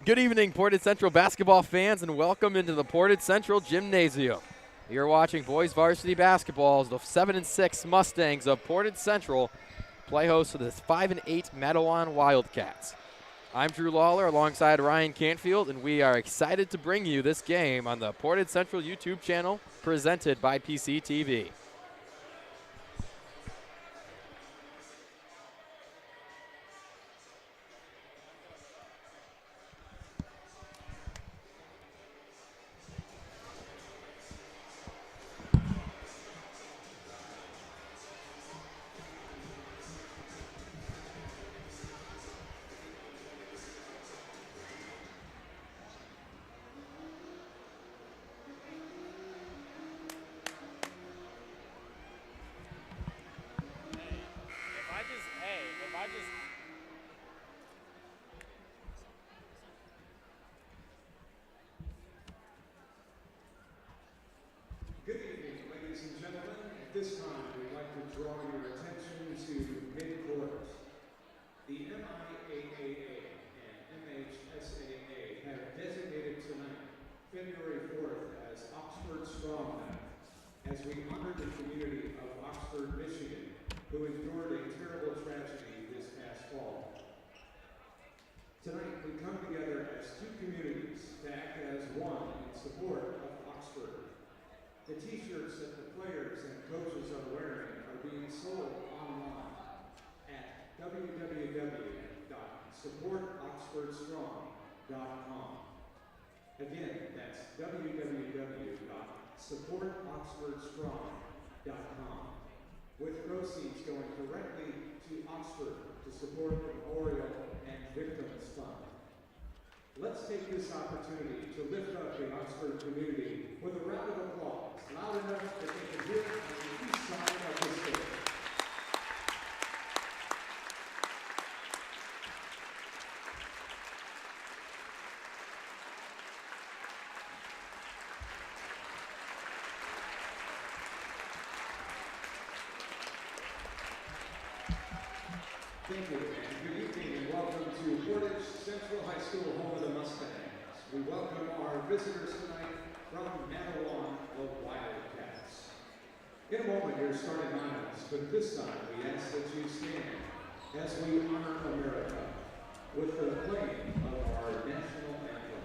Good evening, Portage Central basketball fans, and welcome into the Portage Central Gymnasium. You're watching boys varsity basketball as the 7-6 Mustangs of Portage Central play host to the 5-8 Mattawan Wildcats. I'm Drew Lawler alongside Ryan Canfield, and we are excited to bring you this game on the Portage Central YouTube channel presented by PCTV. Good evening, ladies and gentlemen. At this time, we'd like to draw your attention to mid-court. The MIAAA and MHSAA have designated tonight, February 4th, as Oxford Strong Night, as we honor the community of Oxford, Michigan, who endured a terrible tragedy this past fall. Tonight, we come together as two communities to act as one in support of Oxford. The t-shirts that the players and coaches are wearing are being sold online at www.supportoxfordstrong.com. Again, that's www.supportoxfordstrong.com, with proceeds going directly to Oxford to support the Memorial and Victims Fund. Let's take this opportunity to lift up the Oxford community with a round of applause, loud enough that they can hear it on the east side of the stage. Thank you, and good evening, and welcome to Portage Central High School, home of the Mustangs. We welcome our visitors tonight from Mattawan, the Wildcats. In a moment, your starting lineups, but this time we ask that you stand as we honor America with the playing of our national anthem.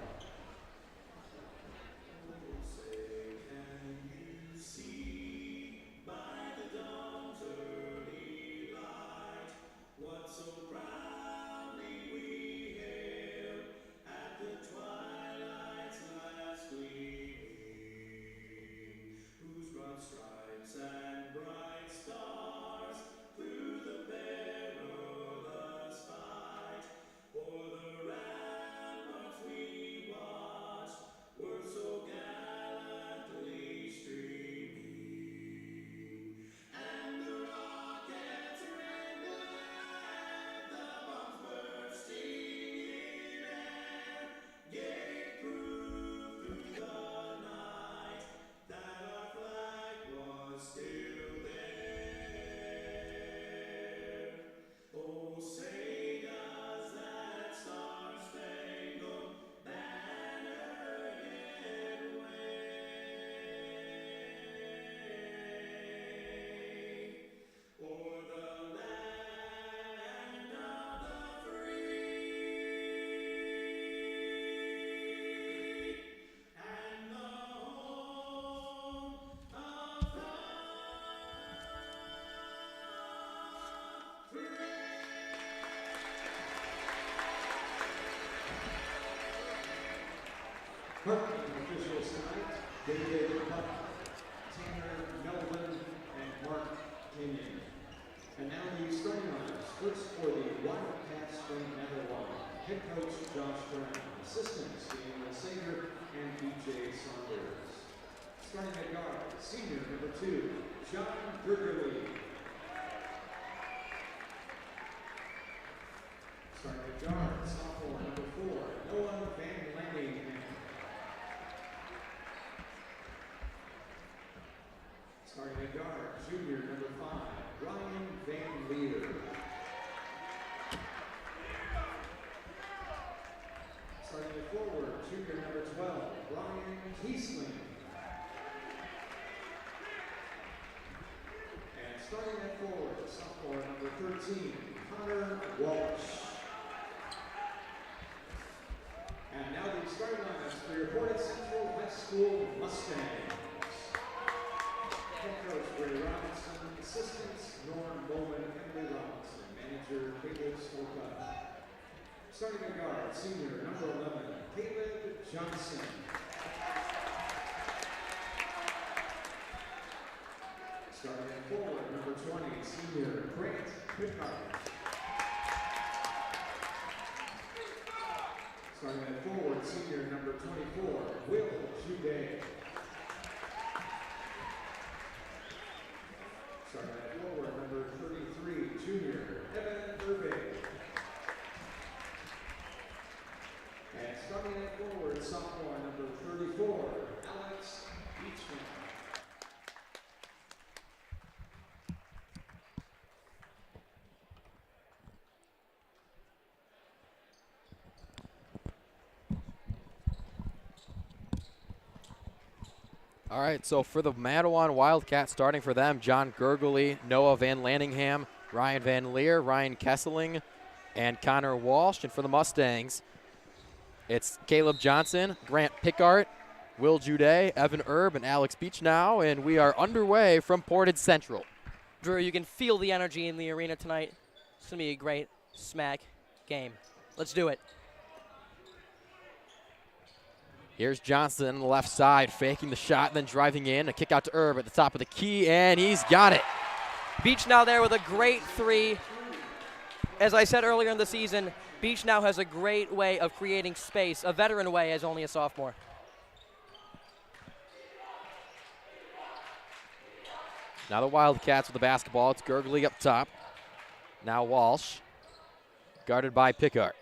Parking officials tonight, David Puck, Tanner Melvin, and Mark Kenyon. And now the starting lineups. First for the Wildcats from Mattawan, head coach Josh Brown, assistants Daniel Sager and BJ Saunders. Starting at guard, senior number 2, John Burgerly. Starting at guard, sophomore number 4, Noah Van Lanning. Starting at guard, junior number 5, Ryan Van Leer. at forward, sophomore number 13, Connor Walsh. And now the starting lineups for your Portage Central High School Mustangs. Head coach Ray Robinson, assistants Norm Bowman and Emily Robinson, manager Caleb Storka. Starting at guard, senior number 11, Caleb Johnson. Starting at forward, number 20, senior Grant Pickard. Starting at forward, senior number 24, Will Jude. Starting at forward, number 33, junior Evan Irving. And starting at forward, sophomore number 34, Alex Beachman. All right, so for the Mattawan Wildcats, starting for them, John Gergely, Noah Van Lanningham, Ryan Van Leer, Ryan Kesseling, and Connor Walsh. And for the Mustangs, it's Caleb Johnson, Grant Pickart, Will Jude, Evan Erb, and Alex Beach now, and we are underway from Portage Central. Drew, you can feel the energy in the arena tonight. It's going to be a great smack game. Let's do it. Here's Johnson on the left side, faking the shot, then driving in. A kick out to Erb at the top of the key, and he's got it. Beach now there with a great three. As I said earlier in the season, Beach now has a great way of creating space, a veteran way as only a sophomore. Now the Wildcats with the basketball. It's Gergely up top. Now Walsh, guarded by Pickart.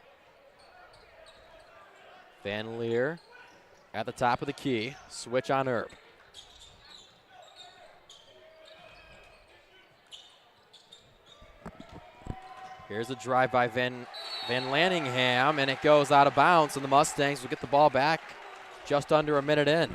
Van Leer at the top of the key. Switch on Erb. Here's a drive by Van Lanningham, and it goes out of bounds, and the Mustangs will get the ball back just under a minute in.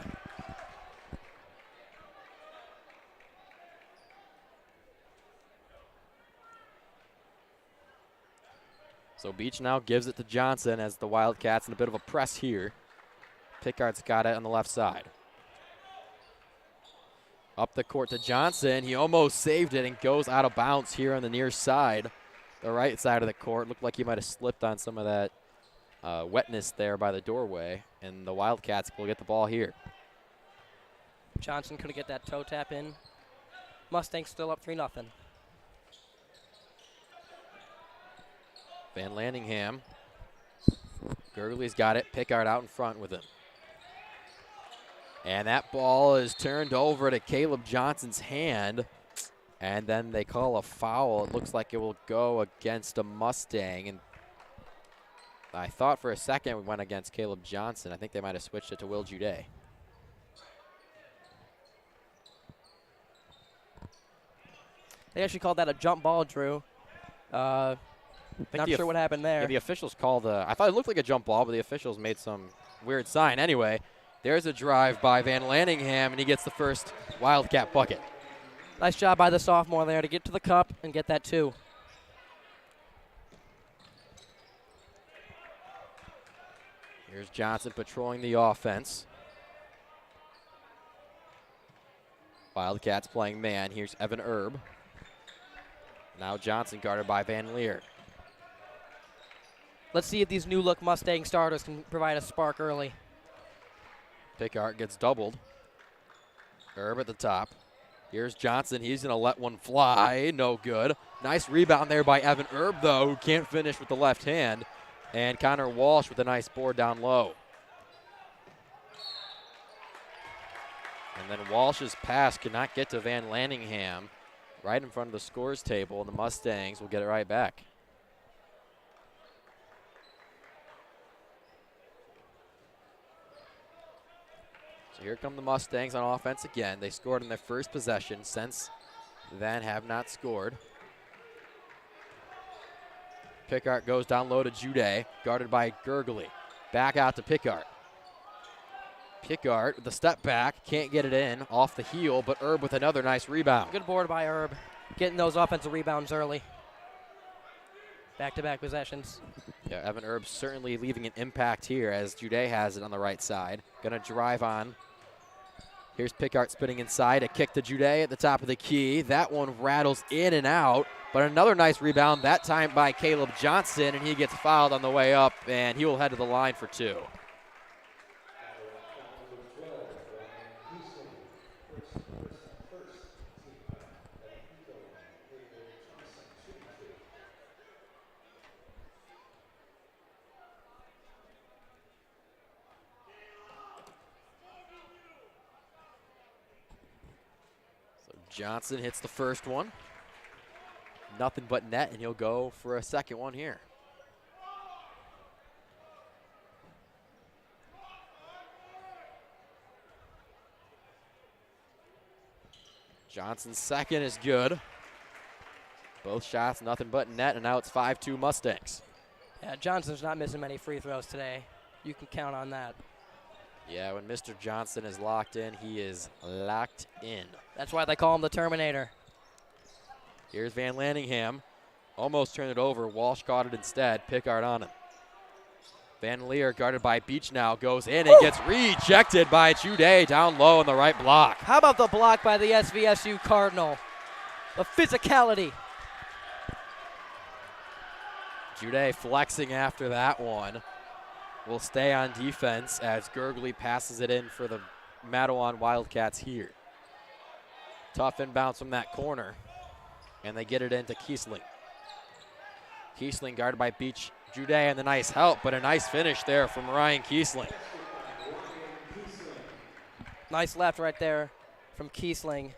So Beach now gives it to Johnson as the Wildcats in a bit of a press here. Pickart's got it on the left side. Up the court to Johnson. He almost saved it and goes out of bounds here on the near side, the right side of the court. Looked like he might have slipped on some of that wetness there by the doorway, and the Wildcats will get the ball here. Johnson couldn't get that toe tap in. Mustangs still up 3-0. Van Lanningham. Gergely's got it. Pickard out in front with him. And that ball is turned over to Caleb Johnson's hand. And then they call a foul. It looks like it will go against a Mustang. And I thought for a second it went against Caleb Johnson. I think they might have switched it to Will Jude. They actually called that a jump ball, Drew. Not sure what happened there. Yeah, the officials called I thought it looked like a jump ball, but the officials made some weird sign. Anyway, there's a drive by Van Lanningham, and he gets the first Wildcat bucket. Nice job by the sophomore there to get to the cup and get that two. Here's Johnson patrolling the offense. Wildcats playing man. Here's Evan Erb. Now Johnson guarded by Van Leer. Let's see if these new look Mustang starters can provide a spark early. Pickart gets doubled. Erb at the top. Here's Johnson. He's going to let one fly. No good. Nice rebound there by Evan Erb, though, who can't finish with the left hand. And Connor Walsh with a nice board down low. And then Walsh's pass could not get to Van Lanningham right in front of the scores table, and the Mustangs will get it right back. So here come the Mustangs on offense again. They scored in their first possession, since then have not scored. Pickart goes down low to Jude, guarded by Gergely. Back out to Pickart. Pickart with the step back, can't get it in, off the heel, but Erb with another nice rebound. Good board by Erb. getting those offensive rebounds early. Back-to-back possessions. Yeah, Evan Erb certainly leaving an impact here as Jude has it on the right side. Gonna drive on. Here's Pickart spinning inside. A kick to Jude at the top of the key. That one rattles in and out, but another nice rebound, that time by Caleb Johnson, and he gets fouled on the way up, and he will head to the line for 2. Johnson hits the first one. Nothing but net, and he'll go for a second one here. Johnson's second is good. Both shots, nothing but net, and now it's 5-2 Mustangs. Yeah, Johnson's not missing many free throws today. You can count on that. Yeah, when Mr. Johnson is locked in, he is locked in. That's why they call him the Terminator. Here's Van Lanningham. Almost turned it over. Walsh caught it instead. Pickard on him. Van Leer, guarded by Beach now, goes in and gets rejected by Jude down low on the right block. How about the block by the SVSU Cardinal? The physicality. Jude flexing after that one. Will stay on defense as Gergely passes it in for the Mattawan Wildcats here. Tough inbounds from that corner, and they get it into Kiesling. Kiesling guarded by Beach. Jude and the nice help, but a nice finish there from Ryan Kiesling. Nice left right there from Kiesling.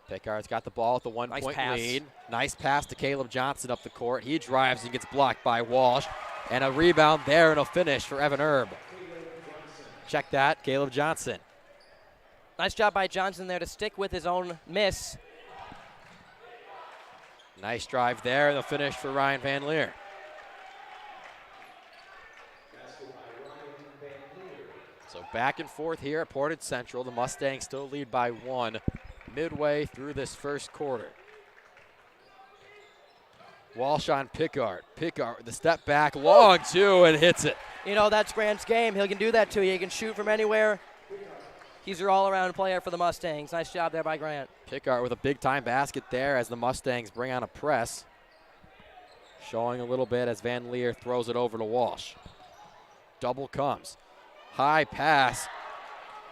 Pickard's got the ball with the Nice one-point pass. lead. Nice pass to Caleb Johnson up the court. He drives and gets blocked by Walsh. And a rebound there and a finish for Evan Erb. Check that, Caleb Johnson. Nice job by Johnson there to stick with his own miss. Nice drive there and the finish for Ryan Van Leer. So back and forth here at Portage Central. The Mustangs still lead by 1 midway through this first quarter. Walsh on Pickard. Pickard with the step back, long 2, and hits it. You know, that's Grant's game. He can do that to you. He can shoot from anywhere. He's your all-around player for the Mustangs. Nice job there by Grant. Pickard with a big-time basket there as the Mustangs bring on a press. Showing a little bit as Van Leer throws it over to Walsh. Double comes. High pass.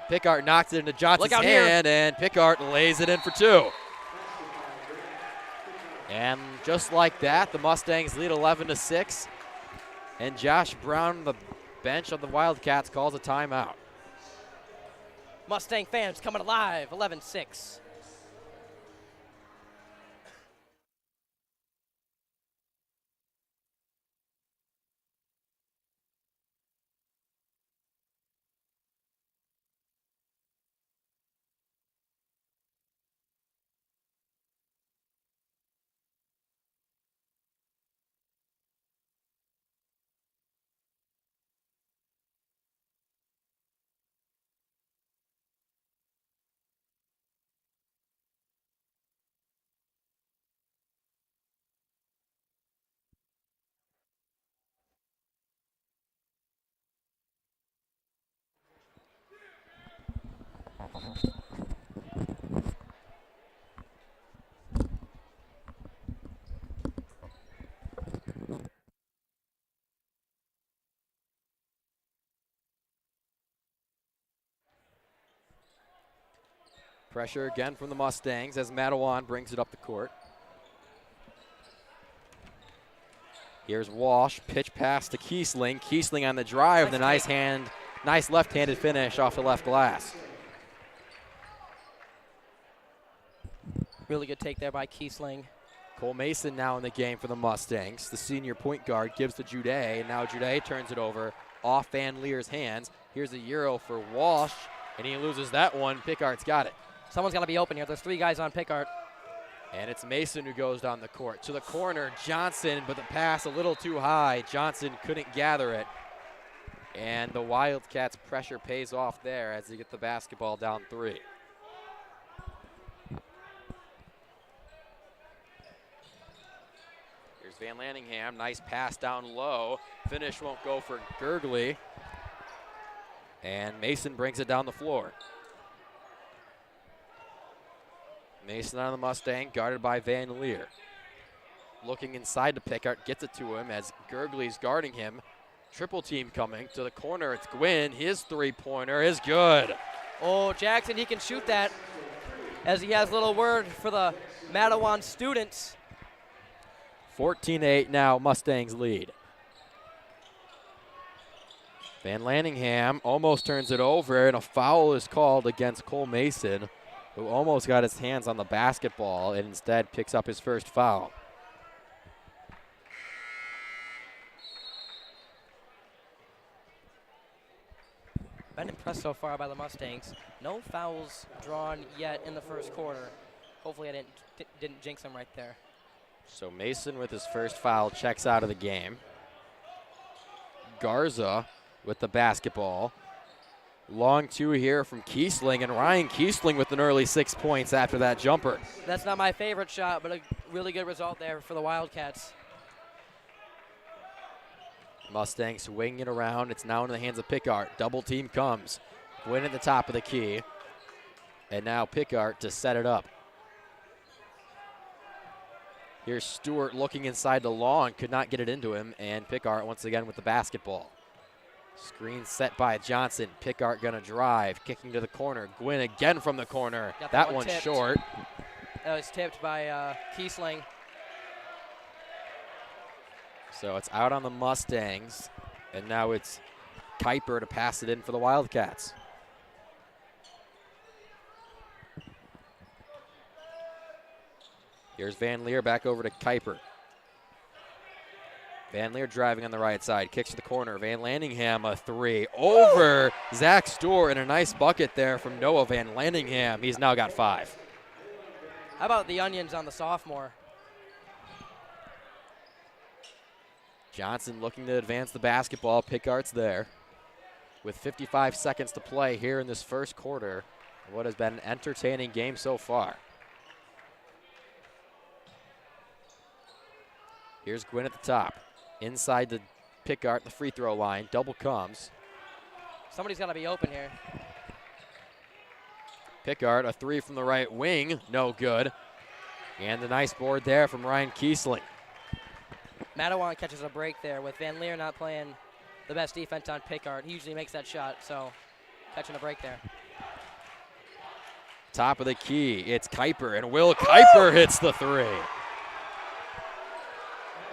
Pickard knocks it into Johnson's hand, and Pickard lays it in for 2. And just like that, the Mustangs lead 11-6. And Josh Brown, the bench of the Wildcats, calls a timeout. Mustang fans coming alive, 11-6. Pressure again from the Mustangs as Mattawan brings it up the court. Here's Walsh, pitch pass to Kiesling. Kiesling on the drive, the nice left-handed finish off the left glass. Really good take there by Kiesling. Cole Mason now in the game for the Mustangs. The senior point guard gives to Jude, and now Jude turns it over off Van Leer's hands. Here's a Euro for Walsh, and he loses that one. Pickard's got it. Someone's got to be open here. There's 3 guys on Pickard. And it's Mason who goes down the court. To the corner, Johnson, but the pass a little too high. Johnson couldn't gather it. And the Wildcats' pressure pays off there as they get the basketball down 3. Here's Van Lanningham, nice pass down low. Finish won't go for Gurgley. And Mason brings it down the floor. Mason on the Mustang, guarded by Van Leer. Looking inside to Pickard, gets it to him as Gurgley's guarding him. Triple team coming to the corner. It's Gwynn. His three-pointer is good. Oh, Jackson, he can shoot that, as he has a little word for the Mattawan students. 14-8 now, Mustangs lead. Van Lanningham almost turns it over, and a foul is called against Cole Mason, who almost got his hands on the basketball and instead picks up his first foul. Been impressed so far by the Mustangs. No fouls drawn yet in the first quarter. Hopefully I didn't jinx him right there. So Mason with his first foul checks out of the game. Garza with the basketball. Long two here from Kiesling, and Ryan Kiesling with an early 6 points after that jumper. That's not my favorite shot, but a really good result there for the Wildcats. Mustangs swinging it around. It's now in the hands of Pickard. Double team comes. Gwynn at the top of the key. And now Pickard to set it up. Here's Stewart looking inside the long, could not get it into him, and Pickard once again with the basketball. Screen set by Johnson. Pickard gonna drive, kicking to the corner. Gwynn again from the corner. Got that one one's tipped. short. That was tipped by Kiesling. So it's out on the Mustangs, and now it's Kuiper to pass it in for the Wildcats. Here's Van Leer back over to Kuiper. Van Leer driving on the right side, kicks to the corner. Van Lanningham a three over Zach Stewart, and a nice bucket there from Noah Van Lanningham. He's now got 5. How about the onions on the sophomore? Johnson looking to advance the basketball. Pickard's there. With 55 seconds to play here in this first quarter, what has been an entertaining game so far. Here's Gwynn at the top. Inside the Pickard, the free throw line. Double comes. Somebody's got to be open here. Pickard, a three from the right wing. No good. And a nice board there from Ryan Kiesling. Mattawan catches a break there with Van Leer not playing the best defense on Pickard. He usually makes that shot, so catching a break there. Top of the key, it's Kuiper, and Will Kuiper hits the three.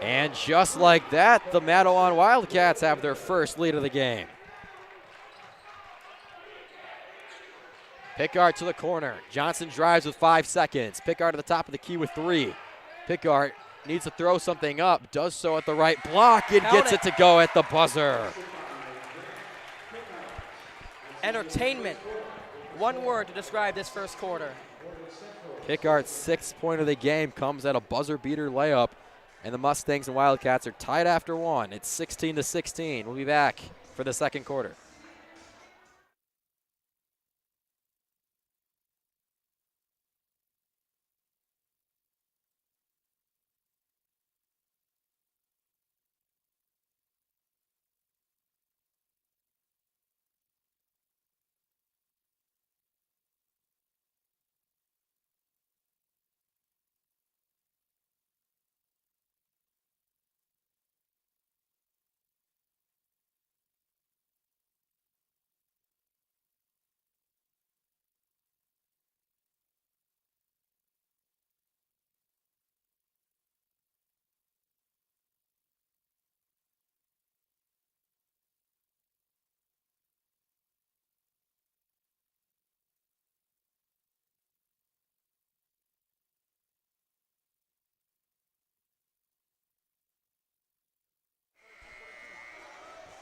And just like that, the Mattawan Wildcats have their first lead of the game. Pickard to the corner. Johnson drives with 5 seconds. Pickard at the top of the key with 3. Pickard needs to throw something up, does so at the right block, and gets it to go at the buzzer. Entertainment. One word to describe this first quarter. Pickard's 6th point of the game comes at a buzzer beater layup, and the Mustangs and Wildcats are tied after 1. It's 16-16. We'll be back for the second quarter.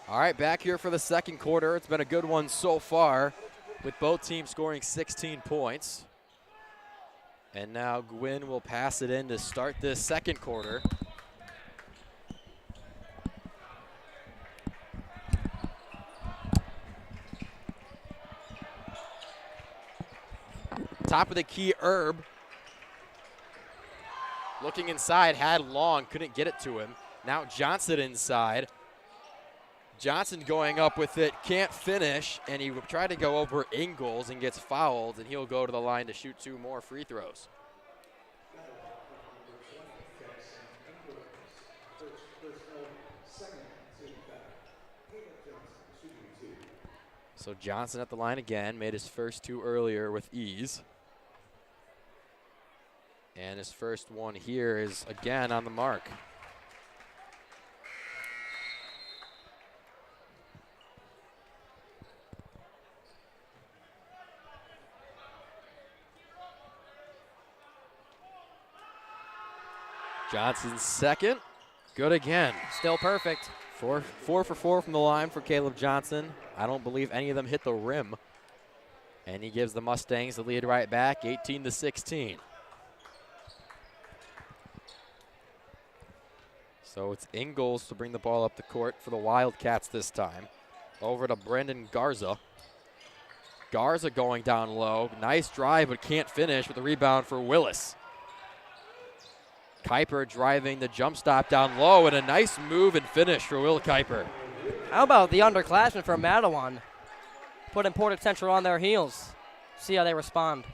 All right, back here for the second quarter. It's been a good one so far, with both teams scoring 16 points. And now Gwynn will pass it in to start this second quarter. Top of the key, Herb. Looking inside, had Long, couldn't get it to him. Now Johnson inside. Johnson going up with it, can't finish, and he tried to go over Ingalls and gets fouled, and he'll go to the line to shoot 2 more free throws. So Johnson at the line again, made his first 2 earlier with ease. And his first one here is again on the mark. Johnson's second, good again. Still perfect. 4 for 4 from the line for Caleb Johnson. I don't believe any of them hit the rim. And he gives the Mustangs the lead right back, 18-16. So it's Ingalls to bring the ball up the court for the Wildcats this time. Over to Brendan Garza. Garza going down low. Nice drive, but can't finish with the rebound for Willis. Kuiper driving the jump stop down low, and a nice move and finish for Will Kuiper. How about the underclassmen from Mattawan? Putting Portage Central on their heels. See how they respond.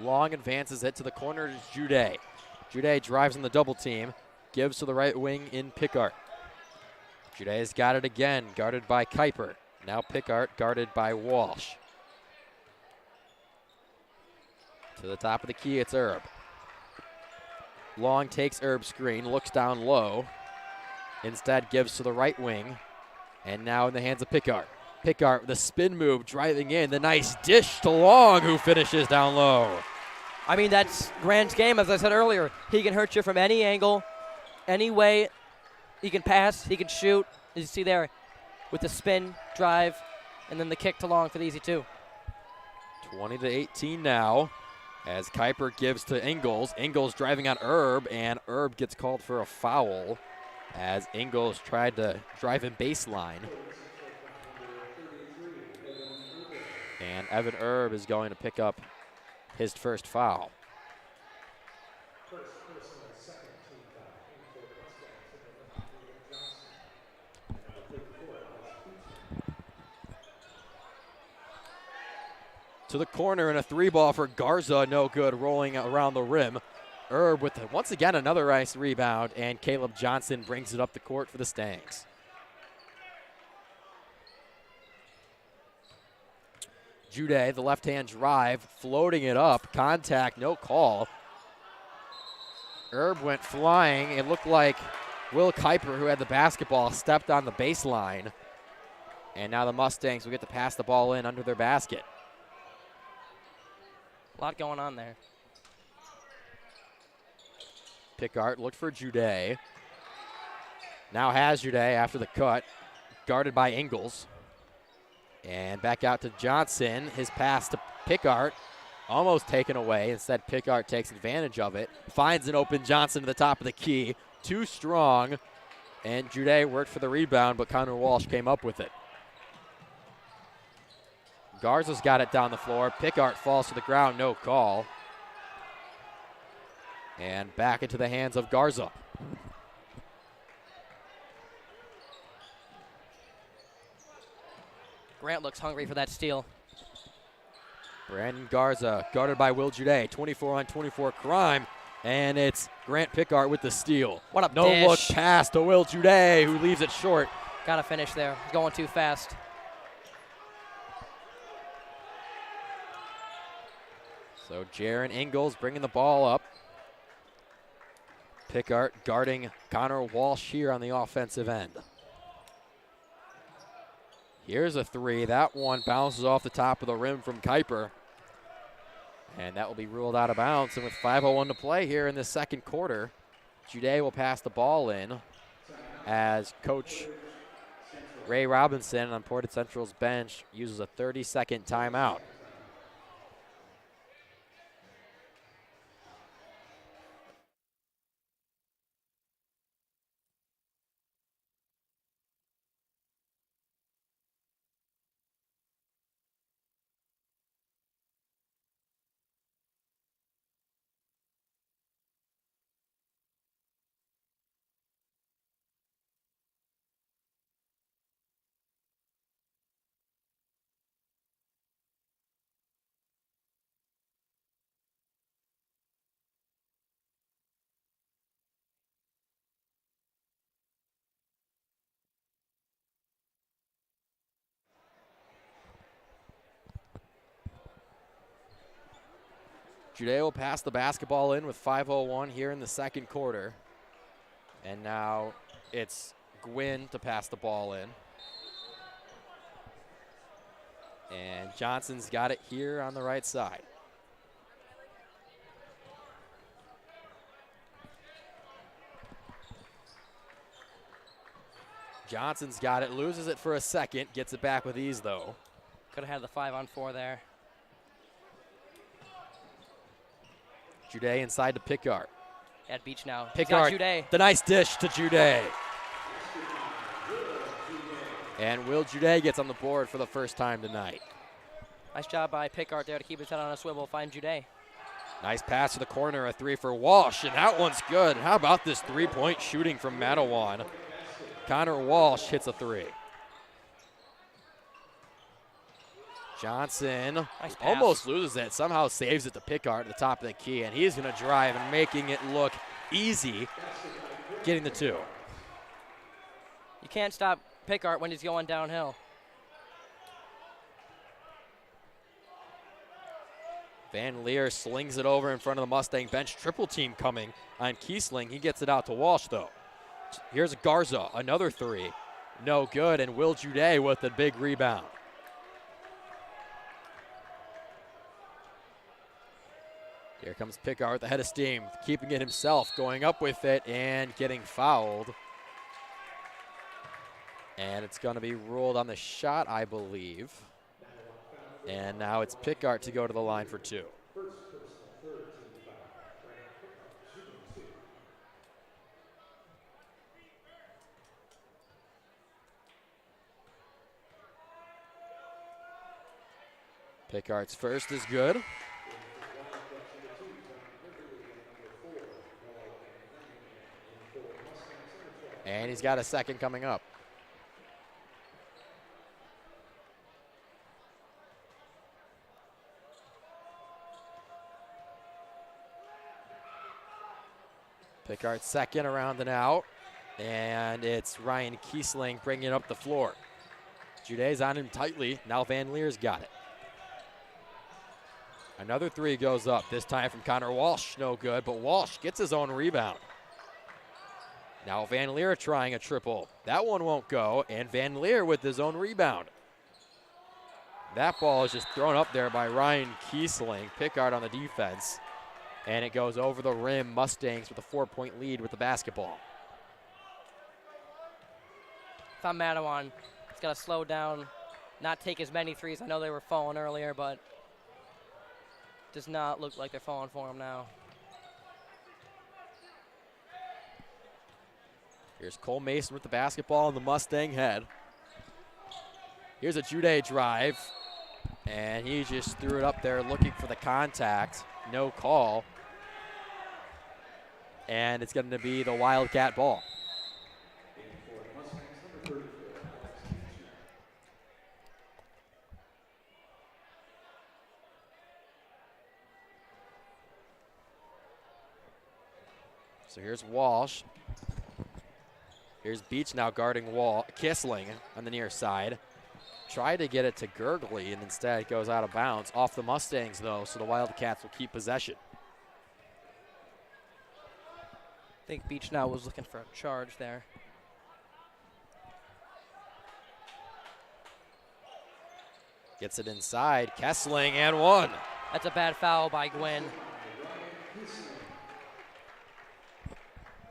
Long advances it to the corner to Jude. Jude drives in the double team, gives to the right wing in Pickart. Jude's got it again, guarded by Kuiper. Now Pickart guarded by Walsh. To the top of the key, it's Erb. Long takes Erb's screen, looks down low. Instead gives to the right wing. And now in the hands of Pickart. Pickart with a spin move, driving in. The nice dish to Long, who finishes down low. I mean, that's Grant's game, as I said earlier. He can hurt you from any angle, any way. He can pass, he can shoot. As you see there, with the spin, drive, and then the kick to Long for the easy 2. 20-18 now. As Kuiper gives to Ingalls. Ingalls driving on Erb, and Erb gets called for a foul as Ingalls tried to drive in baseline. And Evan Erb is going to pick up his first foul. To the corner and a 3-ball for Garza, no good, rolling around the rim. Erb with, once again, another nice rebound, and Caleb Johnson brings it up the court for the Stangs. Jude, the left-hand drive, floating it up, contact, no call. Erb went flying. It looked like Will Kuiper, who had the basketball, stepped on the baseline. And now the Mustangs will get to pass the ball in under their basket. A lot going on there. Pickart looked for Jude. Now has Jude after the cut, guarded by Ingalls. And back out to Johnson. His pass to Pickart, almost taken away. Instead, Pickart takes advantage of it. Finds an open Johnson to the top of the key. Too strong. And Jude worked for the rebound, but Connor Walsh came up with it. Garza's got it down the floor. Pickart falls to the ground, no call. And back into the hands of Garza. Grant looks hungry for that steal. Brandon Garza, guarded by Will Jude. 24-on-24 crime. And it's Grant Pickart with the steal. What a no dish. look pass to Will Jude, who leaves it short. Got to finish there. Going too fast. So Jaron Ingalls bringing the ball up. Pickart guarding Connor Walsh here on the offensive end. Here's a 3. That one bounces off the top of the rim from Kuiper. And that will be ruled out of bounds. And with 5:01 to play here in the second quarter, Jude will pass the ball in as Coach Ray Robinson on Portage Central's bench uses a 30-second timeout. Jude will pass the basketball in with 5:01 here in the second quarter. And now it's Gwynn to pass the ball in. And Johnson's got it here on the right side. Johnson's got it, loses it for a second, gets it back with ease though. Could have had the 5-on-4 there. Jude inside to Pickard. At Beach now. Pickard, Jude. the nice dish to Jude. And Will Jude gets on the board for the first time tonight. Nice job by Pickard there to keep his head on a swivel, find Jude. Nice pass to the corner, a three for Walsh, and that one's good. How about this three-point shooting from Mattawan? Connor Walsh hits a three. Johnson nice almost loses it, somehow saves it to Pickard at the top of the key, and he's going to drive and making it look easy, getting the two. You can't stop Pickard when he's going downhill. Van Leer slings it over in front of the Mustang bench. Triple team coming on Kiesling. He gets it out to Walsh, though. Here's Garza, another three. No good, and Will Jude with a big rebound. Here comes Pickard with the head of steam, keeping it himself, going up with it and getting fouled. And it's going to be ruled on the shot, I believe. And now it's Pickard to go to the line for two. Pickard's first is good. And he's got a second coming up. Pickard's second around and out. And it's Ryan Kiesling bringing it up the floor. Jude's on him tightly. Now Van Leer's got it. Another three goes up, this time from Connor Walsh. No good, but Walsh gets his own rebound. Now Van Leer trying a triple. That one won't go, and Van Leer with his own rebound. That ball is just thrown up there by Ryan Kiesling. Pickard on the defense, and it goes over the rim. Mustangs with a 4-point lead with the basketball. If I'm Mattawan, he's got to slow down, not take as many threes. I know they were falling earlier, but does not look like they're falling for him now. Here's Cole Mason with the basketball in the Mustang head. Here's a Jude drive, and he just threw it up there looking for the contact. No call. And it's going to be the Wildcat ball. So here's Walsh. Here's Beach now guarding Kiesling on the near side. Tried to get it to Gurgley, and instead it goes out of bounds. Off the Mustangs, though, so the Wildcats will keep possession. I think Beach now was looking for a charge there. Gets it inside. Kiesling and one. That's a bad foul by Gwynn.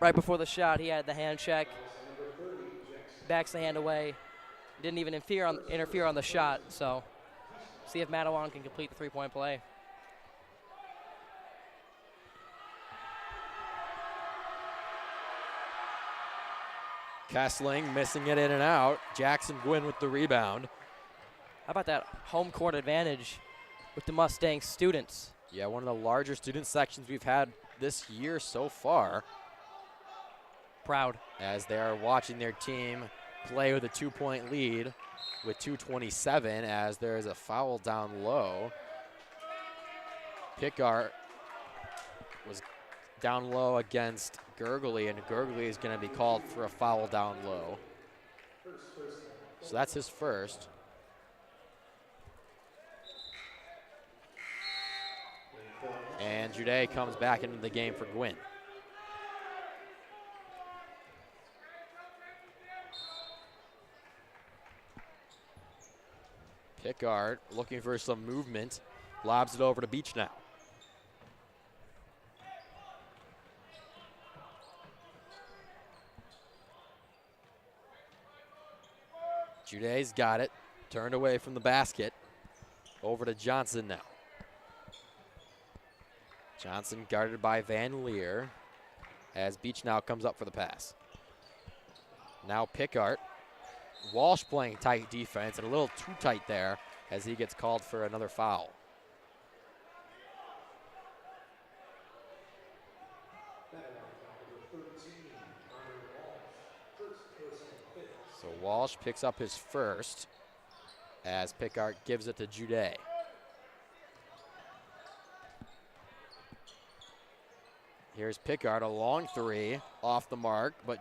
Right before the shot, he had the hand check. Backs the hand away. Didn't even interfere on the shot, so see if Mattawan can complete the three-point play. Kiesling missing it in and out. Jackson Gwynn with the rebound. How about that home court advantage with the Mustang students? Yeah, one of the larger student sections we've had this year so far. Proud. As they are watching their team play with a 2-point lead with 2:27 as there is a foul down low. Pickard was down low against Gurgley, and Gurgley is going to be called for a foul down low. So that's his first. And Jude comes back into the game for Gwynn. Pickard looking for some movement. Lobs it over to Beach now. Jude's got it. Turned away from the basket. Over to Johnson now. Johnson guarded by Van Leer as Beach now comes up for the pass. Now Pickard. Walsh playing tight defense and a little too tight there as he gets called for another foul. So Walsh picks up his first as Pickard gives it to Jude. Here's Pickard, a long three, off the mark, but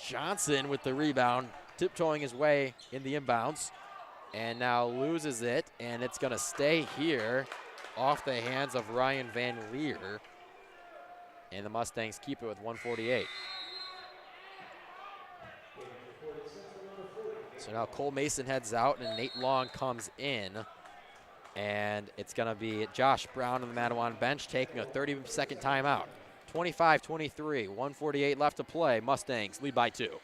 Johnson with the rebound, tiptoeing his way in the inbounds, and now loses it, and it's gonna stay here off the hands of Ryan Van Leer, and the Mustangs keep it with 1:48. So now Cole Mason heads out, and Nate Long comes in, and it's gonna be Josh Brown on the Mattawan bench taking a 30-second timeout. 25-23, 1:48 left to play. Mustangs lead by 2.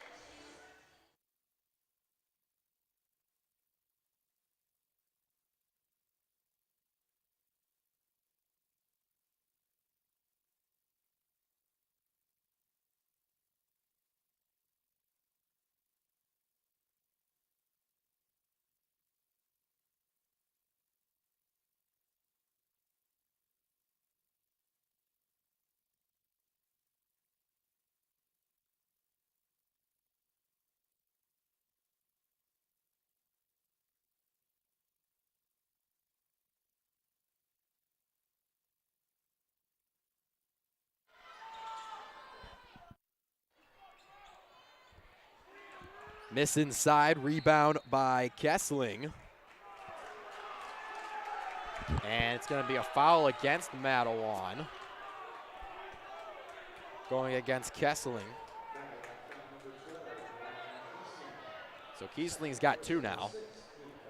Miss inside, rebound by Kessling. And it's gonna be a foul against Mattawan. Going against Kessling. So Kessling's got 2 now.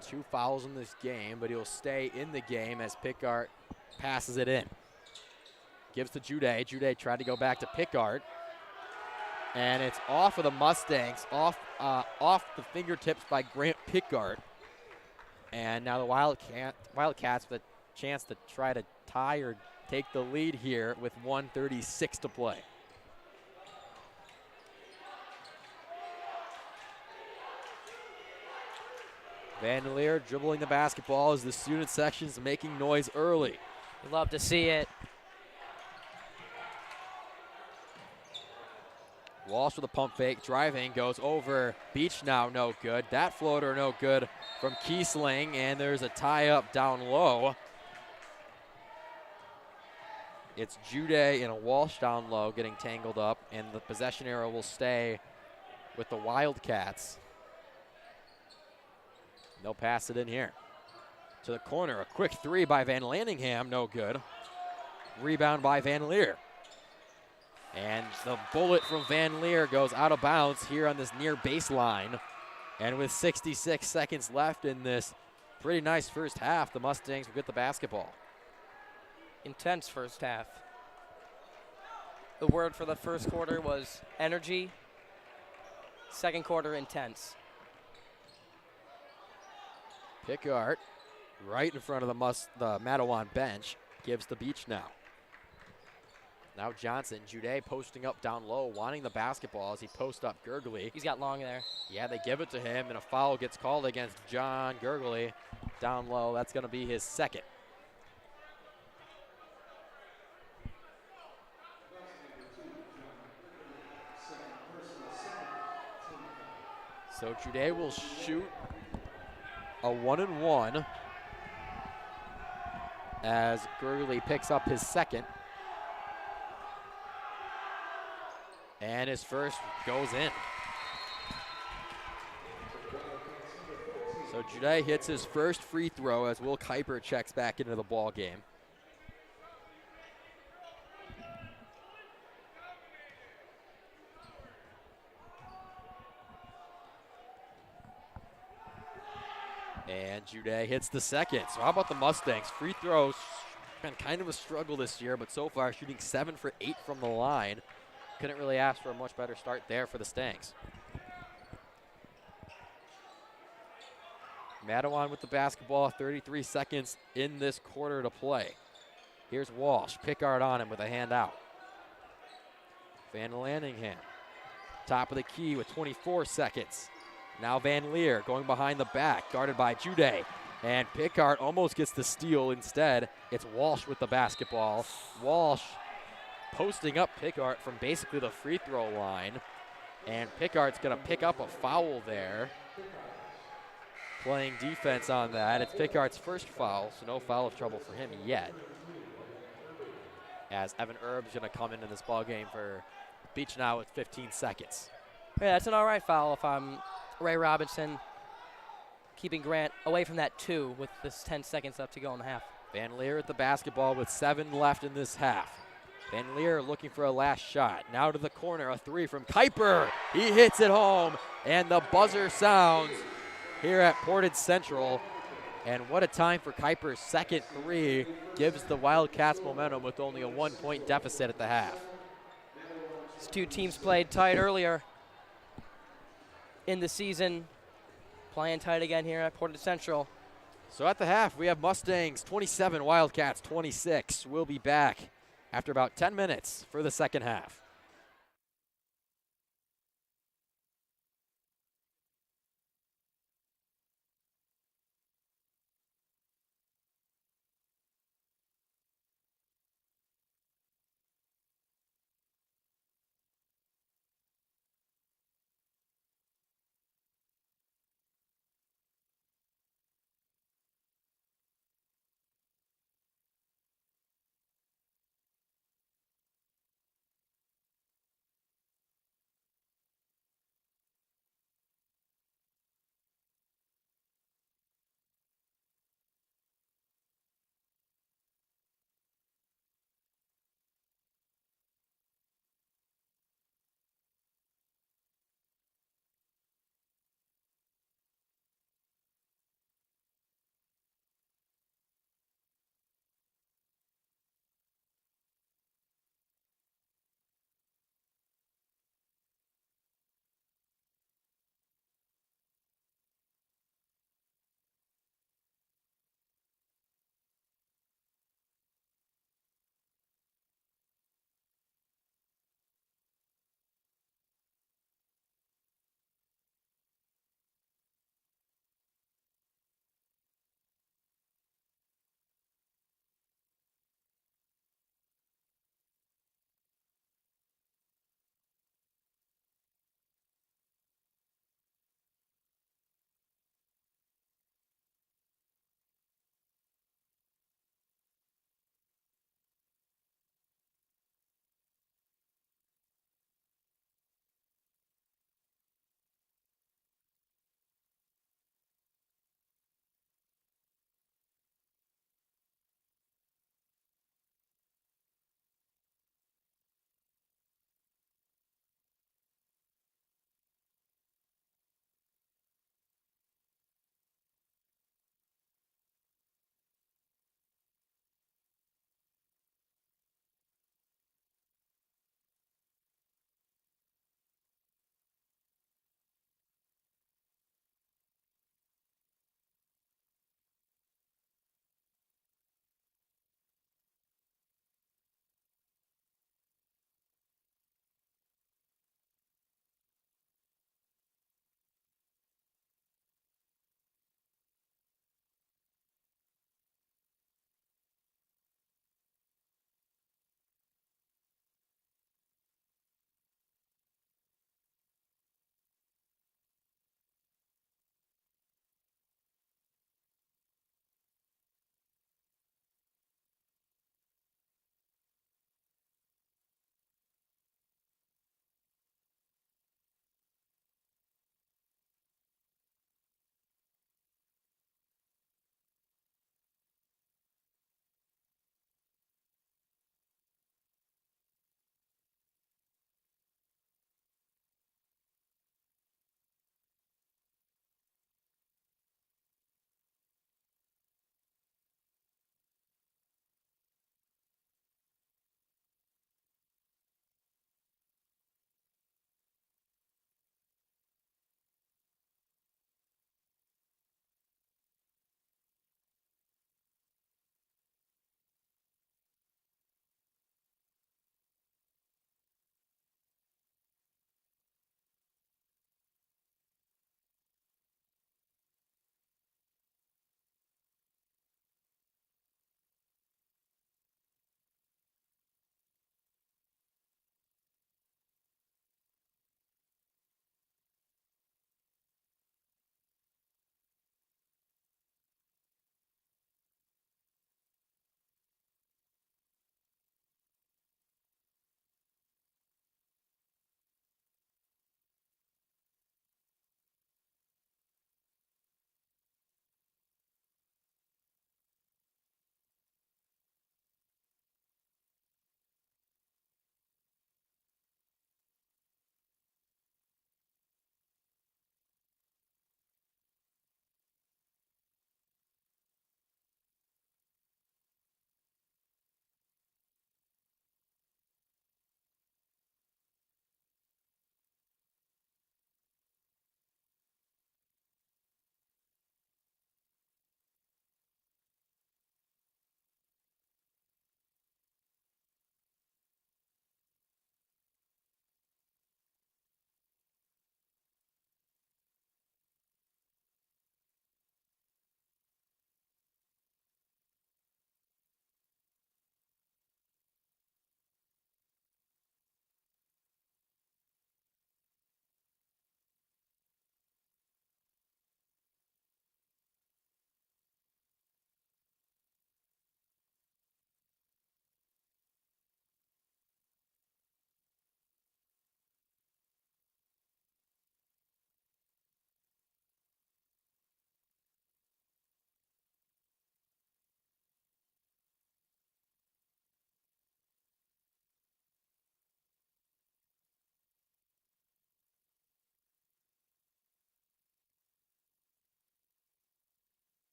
2 fouls in this game, but he'll stay in the game as Pickard passes it in. Gives to Jude. Jude tried to go back to Pickard. And it's off of the Mustangs, off the fingertips by Grant Pickard. And now the Wildcats with a chance to try to tie or take the lead here with 1:36 to play. Van Leer dribbling the basketball as the student section's making noise early. You love to see it. Walsh with a pump fake, driving, goes over. Beach now, no good. That floater, no good from Kiesling, and there's a tie-up down low. It's Jude and a Walsh down low getting tangled up, and the possession arrow will stay with the Wildcats. They'll pass it in here. To the corner, a quick 3 by Van Landingham, no good. Rebound by Van Leer. And the bullet from Van Leer goes out of bounds here on this near baseline. And with 66 seconds left in this pretty nice first half, the Mustangs will get the basketball. Intense first half. The word for the first quarter was energy. Second quarter, intense. Pickard, right in front of the Mattawan bench, gives the Beach now. Now Johnson, Jude posting up down low, wanting the basketball as he posts up Gurgley. He's got long there. Yeah, they give it to him, and a foul gets called against John Gurgley down low. That's going to be his second. So Jude will shoot a 1-and-1 as Gurgley picks up his second. And his first goes in. So Jude hits his first free throw as Will Kuiper checks back into the ball game. And Jude hits the second. So how about the Mustangs? Free throws been kind of a struggle this year, but so far shooting 7 for 8 from the line. Couldn't really ask for a much better start there for the Stangs. Mattawan with the basketball, 33 seconds in this quarter to play. Here's Walsh, Pickard on him with a handout. Van Lanningham, top of the key with 24 seconds. Now Van Leer going behind the back, guarded by Jude. And Pickard almost gets the steal instead. It's Walsh with the basketball. Walsh posting up Pickard from basically the free throw line. And Pickard's gonna pick up a foul there. Playing defense on that. It's Pickard's first foul, so no foul of trouble for him yet. As Evan Erb's gonna come into this ball game for Beach now with 15 seconds. Yeah, that's an all right foul if I'm Ray Robinson, keeping Grant away from that 2 with this 10 seconds left to go in the half. Van Leer at the basketball with 7 left in this half. Van Leer looking for a last shot. Now to the corner, a 3 from Kuiper. He hits it home, and the buzzer sounds here at Portage Central. And what a time for Kuiper's second 3. Gives the Wildcats momentum with only a 1-point deficit at the half. These two teams played tight earlier in the season. Playing tight again here at Portage Central. So at the half, we have Mustangs 27, Wildcats 26. We'll be back after about 10 minutes for the second half.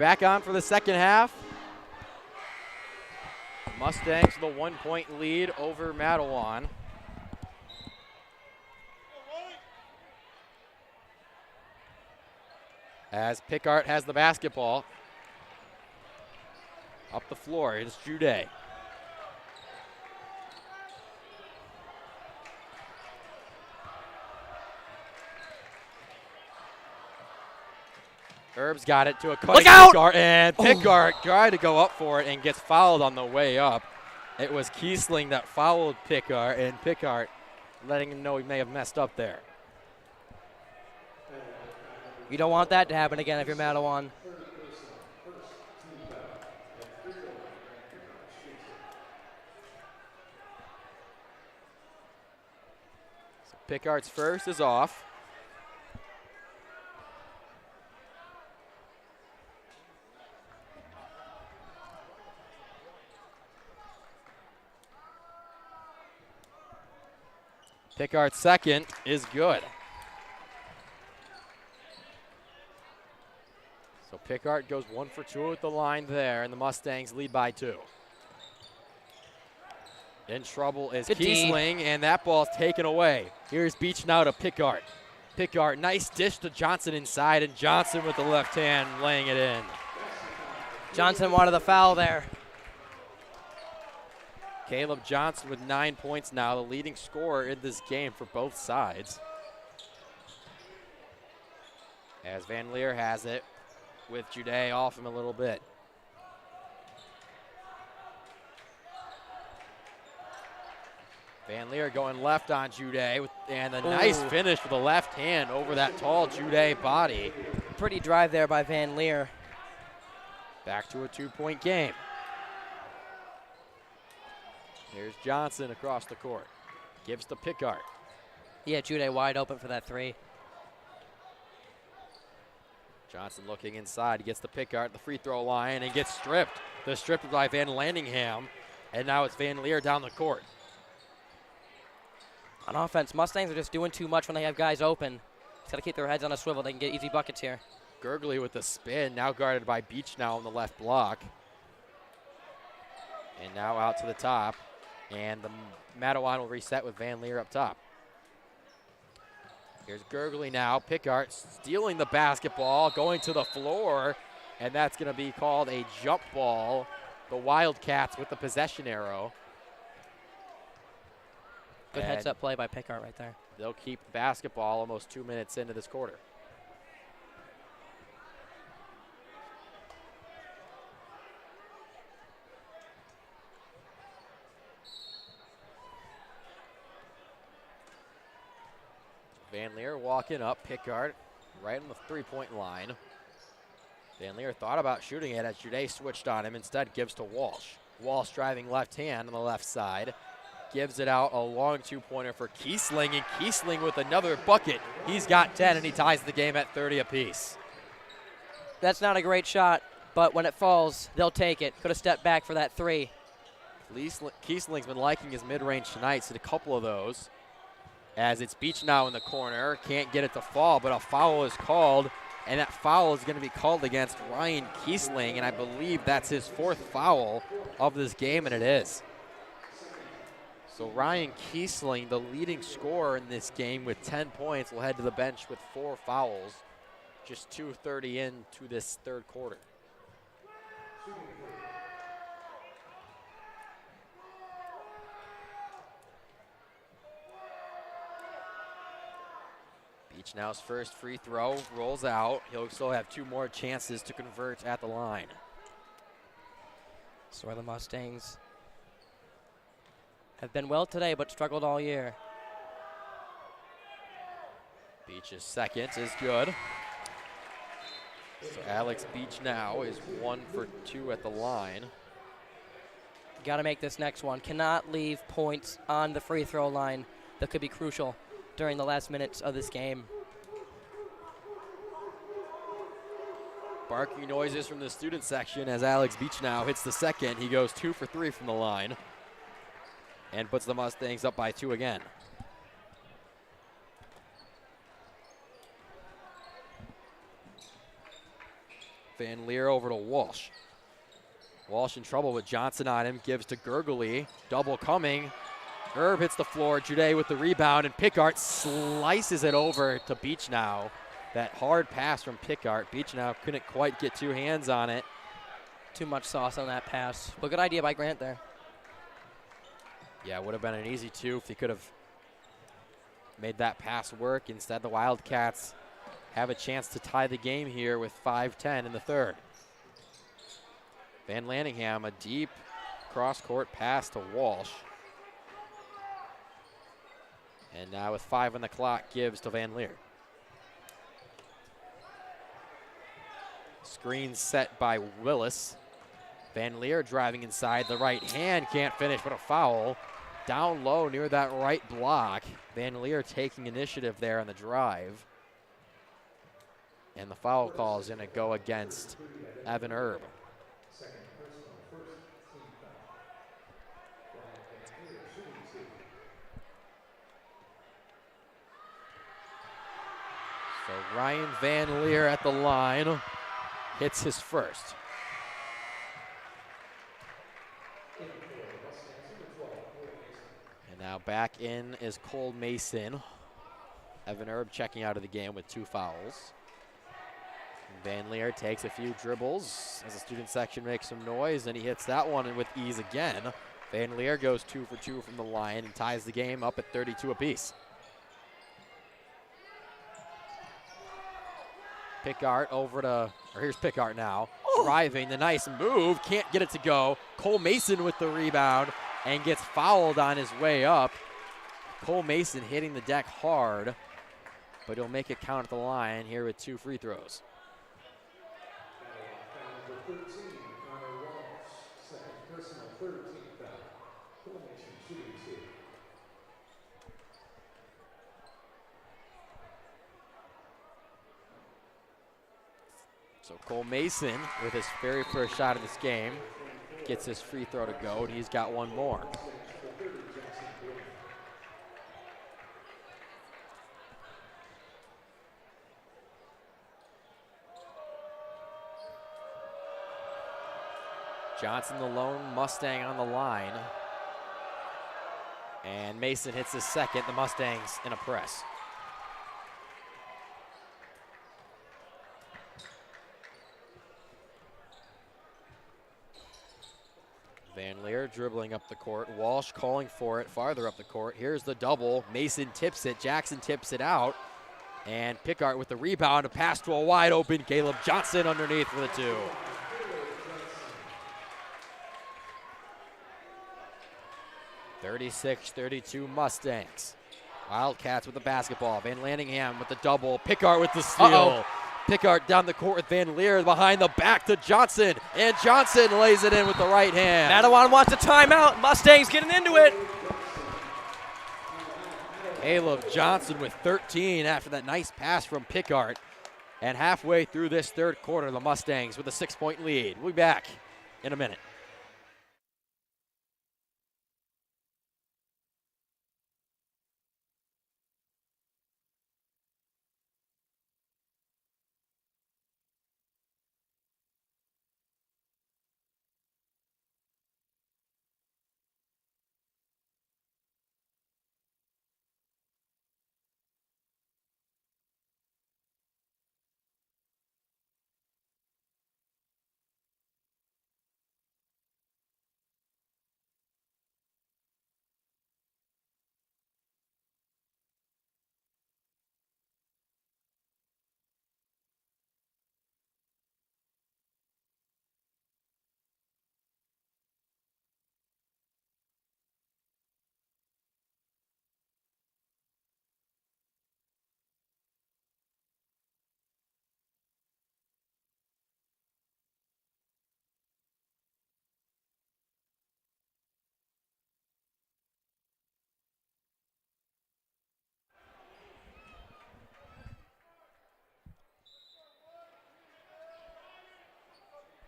back on for the second half. Mustangs with a 1-point lead over Mattawan. As Pickart has the basketball. Up the floor, it's Jude. Herb's got it to a cutting Pickart, and Pickart tried to go up for it and gets fouled on the way up. It was Kiesling that fouled Pickart, and Pickart letting him know he may have messed up there. You don't want that to happen again if you're Mattawan. So Pickart's first is off. Pickart's second is good. So Pickart goes 1 for 2 at the line there, and the Mustangs lead by 2. In trouble is Kiesling, and that ball's taken away. Here's Beach now to Pickart. Pickart, nice dish to Johnson inside, and Johnson with the left hand laying it in. Johnson wanted the foul there. Caleb Johnson with 9 points now, the leading scorer in this game for both sides. As Van Leer has it, with Jude off him a little bit. Van Leer going left on Jude, and a nice finish with the left hand over that tall Jude body. Pretty drive there by Van Leer. Back to a 2-point game. Here's Johnson across the court. Gives to Pickart. Yeah, Jude wide open for that 3. Johnson looking inside. He gets the Pickart at the free throw line and gets stripped. The strip by Van Landingham. And now it's Van Leer down the court. On offense, Mustangs are just doing too much when they have guys open. Just got to keep their heads on a swivel. They can get easy buckets here. Gurgley with the spin. Now guarded by Beach now on the left block. And now out to the top. And the Mattawan will reset with Van Leer up top. Here's Gurgley now. Pickart stealing the basketball, going to the floor, and that's going to be called a jump ball. The Wildcats with the possession arrow. Good heads-up play by Pickart right there. They'll keep the basketball almost 2 minutes into this quarter. Van Leer walking up, Pickart right on the three-point line. Van Leer thought about shooting it as Jude switched on him. Instead gives to Walsh. Walsh driving left hand on the left side. Gives it out, a long two-pointer for Kiesling, and Kiesling with another bucket. He's got 10, and he ties the game at 30 apiece. That's not a great shot, but when it falls, they'll take it. Could have stepped back for that 3. Kiesling's been liking his mid-range tonight, so a couple of those. As it's Beach now in the corner, can't get it to fall, but a foul is called, and that foul is going to be called against Ryan Kiesling, and I believe that's his 4th foul of this game, and it is. So Ryan Kiesling, the leading scorer in this game with 10 points, will head to the bench with 4 fouls, just 2:30 into this third quarter. Beach now's first free throw rolls out. He'll still have 2 more chances to convert at the line. So where the Mustangs have been well today, but struggled all year. Beach's second is good. So Alex Beach now is 1 for 2 at the line. Got to make this next one. Cannot leave points on the free throw line that could be crucial during the last minutes of this game. Barking noises from the student section as Alex Beach now hits the second. He goes 2 for 3 from the line and puts the Mustangs up by 2 again. Van Leer over to Walsh. Walsh in trouble with Johnson on him, gives to Gurgley. Double coming. Herb hits the floor. Jude with the rebound, and Pickart slices it over to Beechnow. That hard pass from Pickart. Beechnow couldn't quite get two hands on it. Too much sauce on that pass. But good idea by Grant there. Yeah, it would have been an easy two if he could have made that pass work. Instead, the Wildcats have a chance to tie the game here with 5:10 in the third. Van Lanningham, a deep cross-court pass to Walsh. And now with 5 on the clock, gives to Van Leer. Screen set by Willis. Van Leer driving inside, the right hand, can't finish, but a foul. Down low near that right block. Van Leer taking initiative there on the drive. And the foul call is going to go against Evan Erb. So Ryan Van Leer at the line hits his first. And now back in is Cole Mason. Evan Erb checking out of the game with 2 fouls. Van Leer takes a few dribbles as the student section makes some noise, and he hits that one with ease again. Van Leer goes 2 for 2 from the line and ties the game up at 32 apiece. Pickart over to, or here's Pickart now, driving, the nice move, can't get it to go. Cole Mason with the rebound and gets fouled on his way up. Cole Mason hitting the deck hard, but he'll make it count at the line here with 2 free throws. Number 13, Connor Walsh, second personal, 13th foul. Cole Mason shooting 2. So Cole Mason, with his very first shot of this game, gets his free throw to go, and he's got one more. Johnson, the lone Mustang on the line. And Mason hits his second, the Mustangs in a press. Van Leer dribbling up the court. Walsh calling for it farther up the court. Here's the double. Mason tips it. Jackson tips it out. And Pickart with the rebound. A pass to a wide open Caleb Johnson underneath for the 2. (36-32) Mustangs. Wildcats with the basketball. Van Lanningham with the double. Pickart with the steal. Pickart down the court with Van Leer behind the back to Johnson. And Johnson lays it in with the right hand. Mattawan wants a timeout. Mustangs getting into it. Caleb Johnson with 13 after that nice pass from Pickart. And halfway through this third quarter, the Mustangs with a 6-point lead. We'll be back in a minute.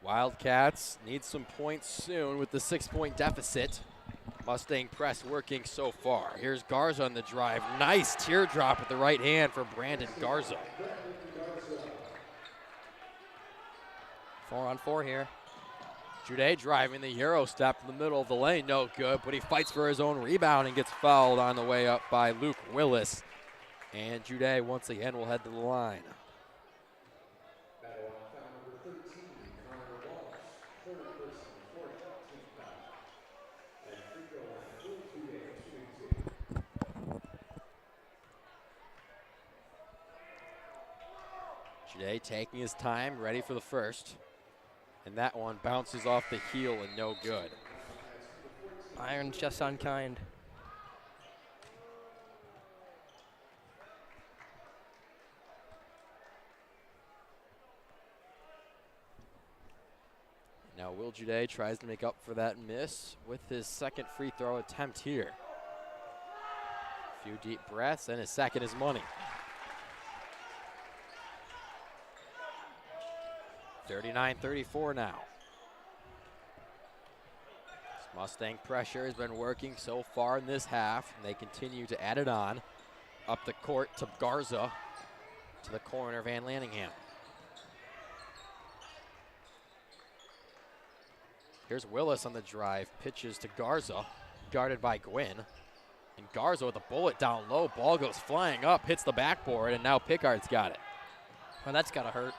Wildcats need some points soon with the 6-point deficit. Mustang press working so far. Here's Garza on the drive. Nice teardrop with the right hand for Brandon Garza. on 4 here. Jude driving the Euro step in the middle of the lane, no good, but he fights for his own rebound and gets fouled on the way up by Luke Willis. And Jude once again will head to the line. Mattawan foul number 13, Connor Walsh, third person, fourth team foul. And free throw line, Will Jude shooting 2. Jude taking his time, ready for the first. And that one bounces off the heel and no good. Iron's just unkind. Now Will Jude tries to make up for that miss with his second free throw attempt here. A few deep breaths and his second is money. 39-34 now. This Mustang pressure has been working so far in this half, and they continue to add it on. Up the court to Garza, to the corner, Van Lanningham. Here's Willis on the drive, pitches to Garza, guarded by Gwynn. And Garza with a bullet down low, ball goes flying up, hits the backboard, and now Pickard's got it. Well, that's gotta hurt.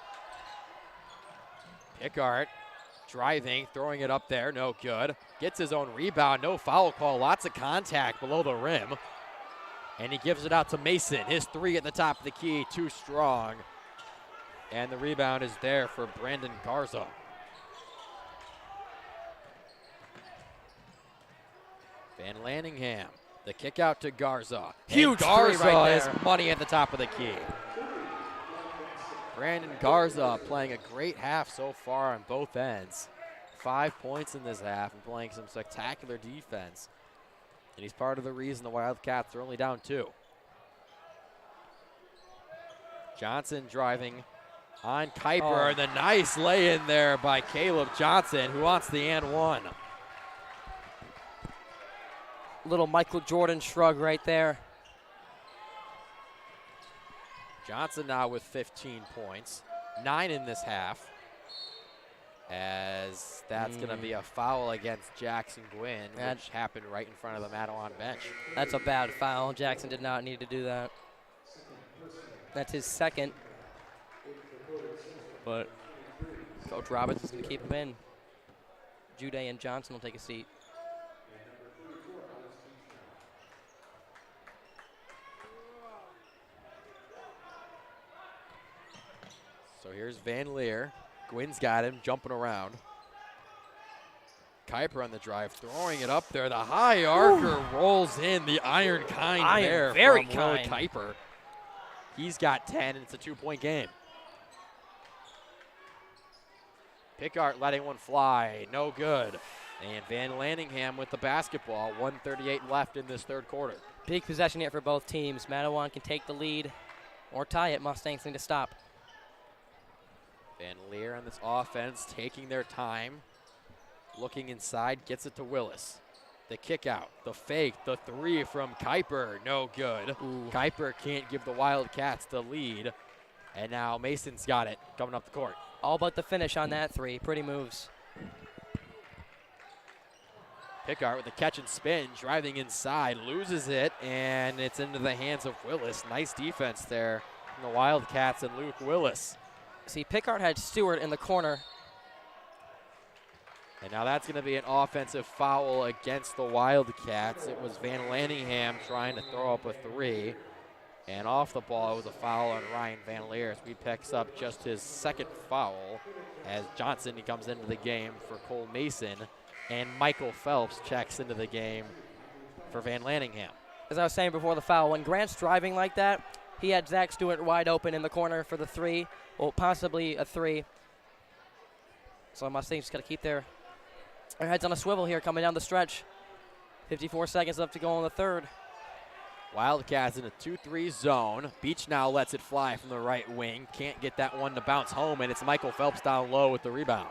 Pickard driving, throwing it up there, no good. Gets his own rebound, no foul call, lots of contact below the rim. And he gives it out to Mason. His three at the top of the key, too strong. And the rebound is there for Brandon Garza. Van Lanningham, the kick out to Garza. Huge Garza three right is there. money at the top of the key. Brandon Garza playing a great half so far on both ends. 5 points in this half and playing some spectacular defense. And he's part of the reason the Wildcats are only down 2. Johnson driving on Kuiper. Oh. The nice lay in there by Caleb Johnson, who wants the and one. Little Michael Jordan shrug right there. Johnson now with 15 points, 9 in this half, as that's going to be a foul against Jackson Gwynn, which happened right in front of the Mattawan bench. That's a bad foul. Jackson did not need to do that. That's his second. But Coach Roberts is going to keep him in. Jude and Johnson will take a seat. So here's Van Leer. Gwynn's got him, jumping around. Kuiper on the drive, throwing it up there. The high archer rolls in. The iron kind there very from Will kind. Kuiper. He's got 10, and it's a 2-point game. Pickard letting one fly, no good. And Van Lanningham with the basketball. 1:38 left in this third quarter. Big possession here for both teams. Mattawan can take the lead or tie it. Mustangs need to stop. Van Leer on this offense, taking their time. Looking inside, gets it to Willis. The kick out, the fake, the three from Kuiper, no good. Ooh. Kuiper can't give the Wildcats the lead. And now Mason's got it coming up the court. All but the finish on that three. Pretty moves. Pickard with the catch and spin, driving inside, loses it, and it's into the hands of Willis. Nice defense there from the Wildcats and Luke Willis. See, Pickard had Stewart in the corner. And now that's going to be an offensive foul against the Wildcats. It was Van Lanningham trying to throw up a three. And off the ball, it was a foul on Ryan Van Leer as he picks up just his second foul as Johnson comes into the game for Cole Mason. And Michael Phelps checks into the game for Van Lanningham. As I was saying before the foul, when Grant's driving like that, he had Zach Stewart wide open in the corner for the three, or possibly a three. So Mustangs just got to keep their heads on a swivel here coming down the stretch. 54 seconds left to go in the third. Wildcats in a 2-3 zone. Beach now lets it fly from the right wing. Can't get that one to bounce home, and it's Michael Phelps down low with the rebound.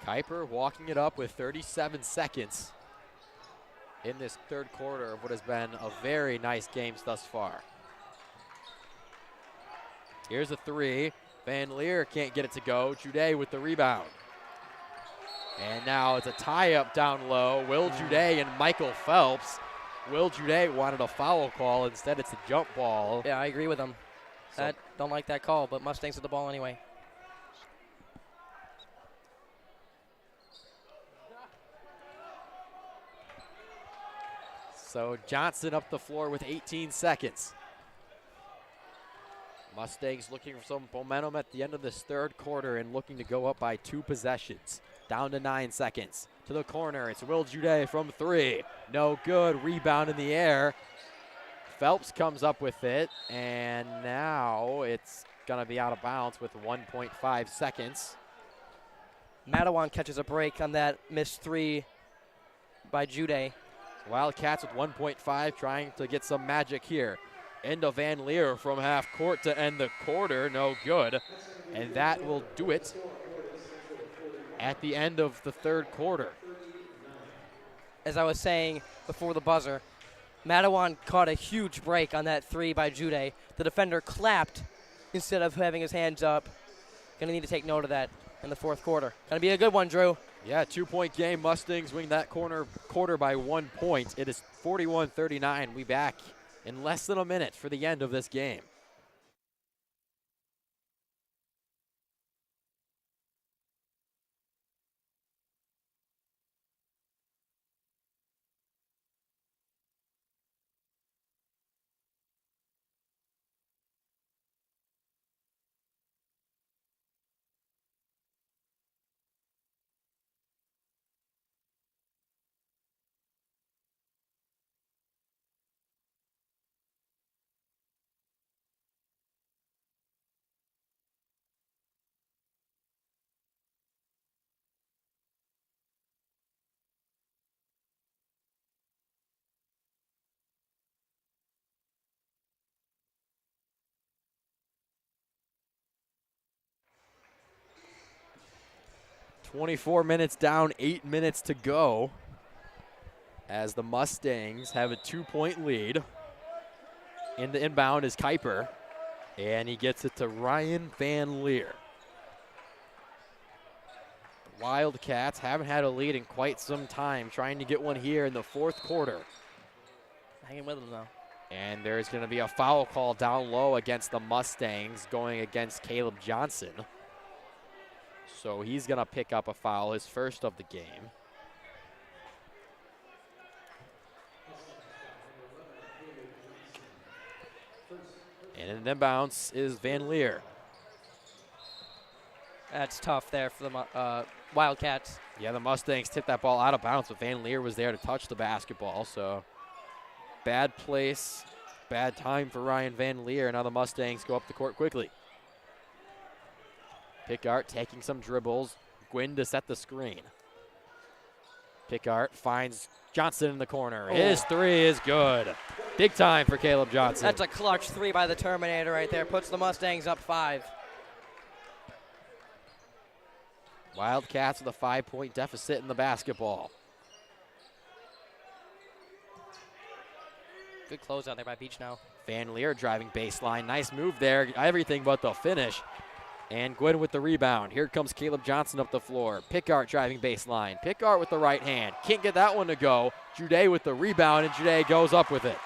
Kuiper walking it up with 37 seconds in this third quarter of what has been a very nice game thus far. Here's a three. Van Leer can't get it to go. Jude with the rebound. And now it's a tie-up down low. Will Jude and Michael Phelps. Will Jude wanted a foul call. Instead, it's a jump ball. Yeah, I agree with him. Don't like that call, but Mustangs with the ball anyway. So Johnson up the floor with 18 seconds. Mustangs looking for some momentum at the end of this third quarter and looking to go up by 2 possessions. Down to 9 seconds. To the corner, it's Will Jude from 3. No good, rebound in the air. Phelps comes up with it, and now it's gonna be out of bounds with 1.5 seconds. Mattawan catches a break on that missed 3 by Jude. Wildcats with 1.5 trying to get some magic here. Into Van Leer from half court to end the quarter, no good. And that will do it at the end of the third quarter. As I was saying before the buzzer, Mattawan caught a huge break on that 3 by Jude. The defender clapped instead of having his hands up. Gonna need to take note of that in the fourth quarter. Gonna be a good one, Drew. Yeah, 2-point game. Mustangs win that quarter by 1 point. It is 41-39. We back in less than a minute for the end of this game. .24 minutes down, 8 minutes to go as the Mustangs have a 2-point lead. In the inbound is Kuiper, and he gets it to Ryan Van Leer. The Wildcats haven't had a lead in quite some time, trying to get one here in the fourth quarter. Hanging with them, though. And there's going to be a foul call down low against the Mustangs going against Caleb Johnson. So he's going to pick up a foul, his first of the game. And in the inbounds is Van Leer. That's tough there for the Wildcats. Yeah, the Mustangs tipped that ball out of bounds, but Van Leer was there to touch the basketball. So bad place, bad time for Ryan Van Leer. Now the Mustangs go up the court quickly. Pickart taking some dribbles. Gwynn to set the screen. Pickart finds Johnson in the corner. His 3 is good. Big time for Caleb Johnson. That's a clutch 3 by the Terminator right there. Puts the Mustangs up 5. Wildcats with a 5-point deficit in the basketball. Good close out there by Beach now. Van Leer driving baseline. Nice move there. Everything but the finish. And Gwynn with the rebound. Here comes Caleb Johnson up the floor. Pickart driving baseline. Pickart with the right hand. Can't get that one to go. Jude with the rebound, and Jude goes up with it.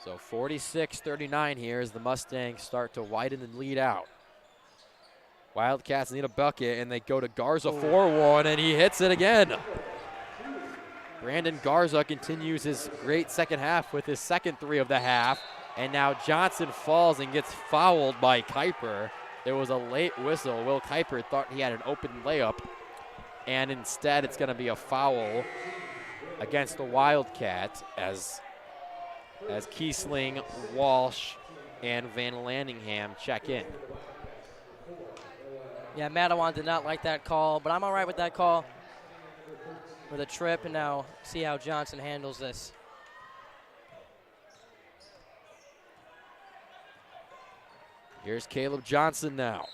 So 46-39 here as the Mustangs start to widen the lead out. Wildcats need a bucket, and they go to Garza for one, and he hits it again. Brandon Garza continues his great second half with his second 3 of the half. And now Johnson falls and gets fouled by Kuiper. There was a late whistle. Will Kuiper thought he had an open layup. And instead it's going to be a foul against the Wildcats as Kiesling, Walsh, and Van Landingham check in. Yeah, Mattawan did not like that call, but I'm all right with that call. With a trip, and now see how Johnson handles this. Here's Caleb Johnson now.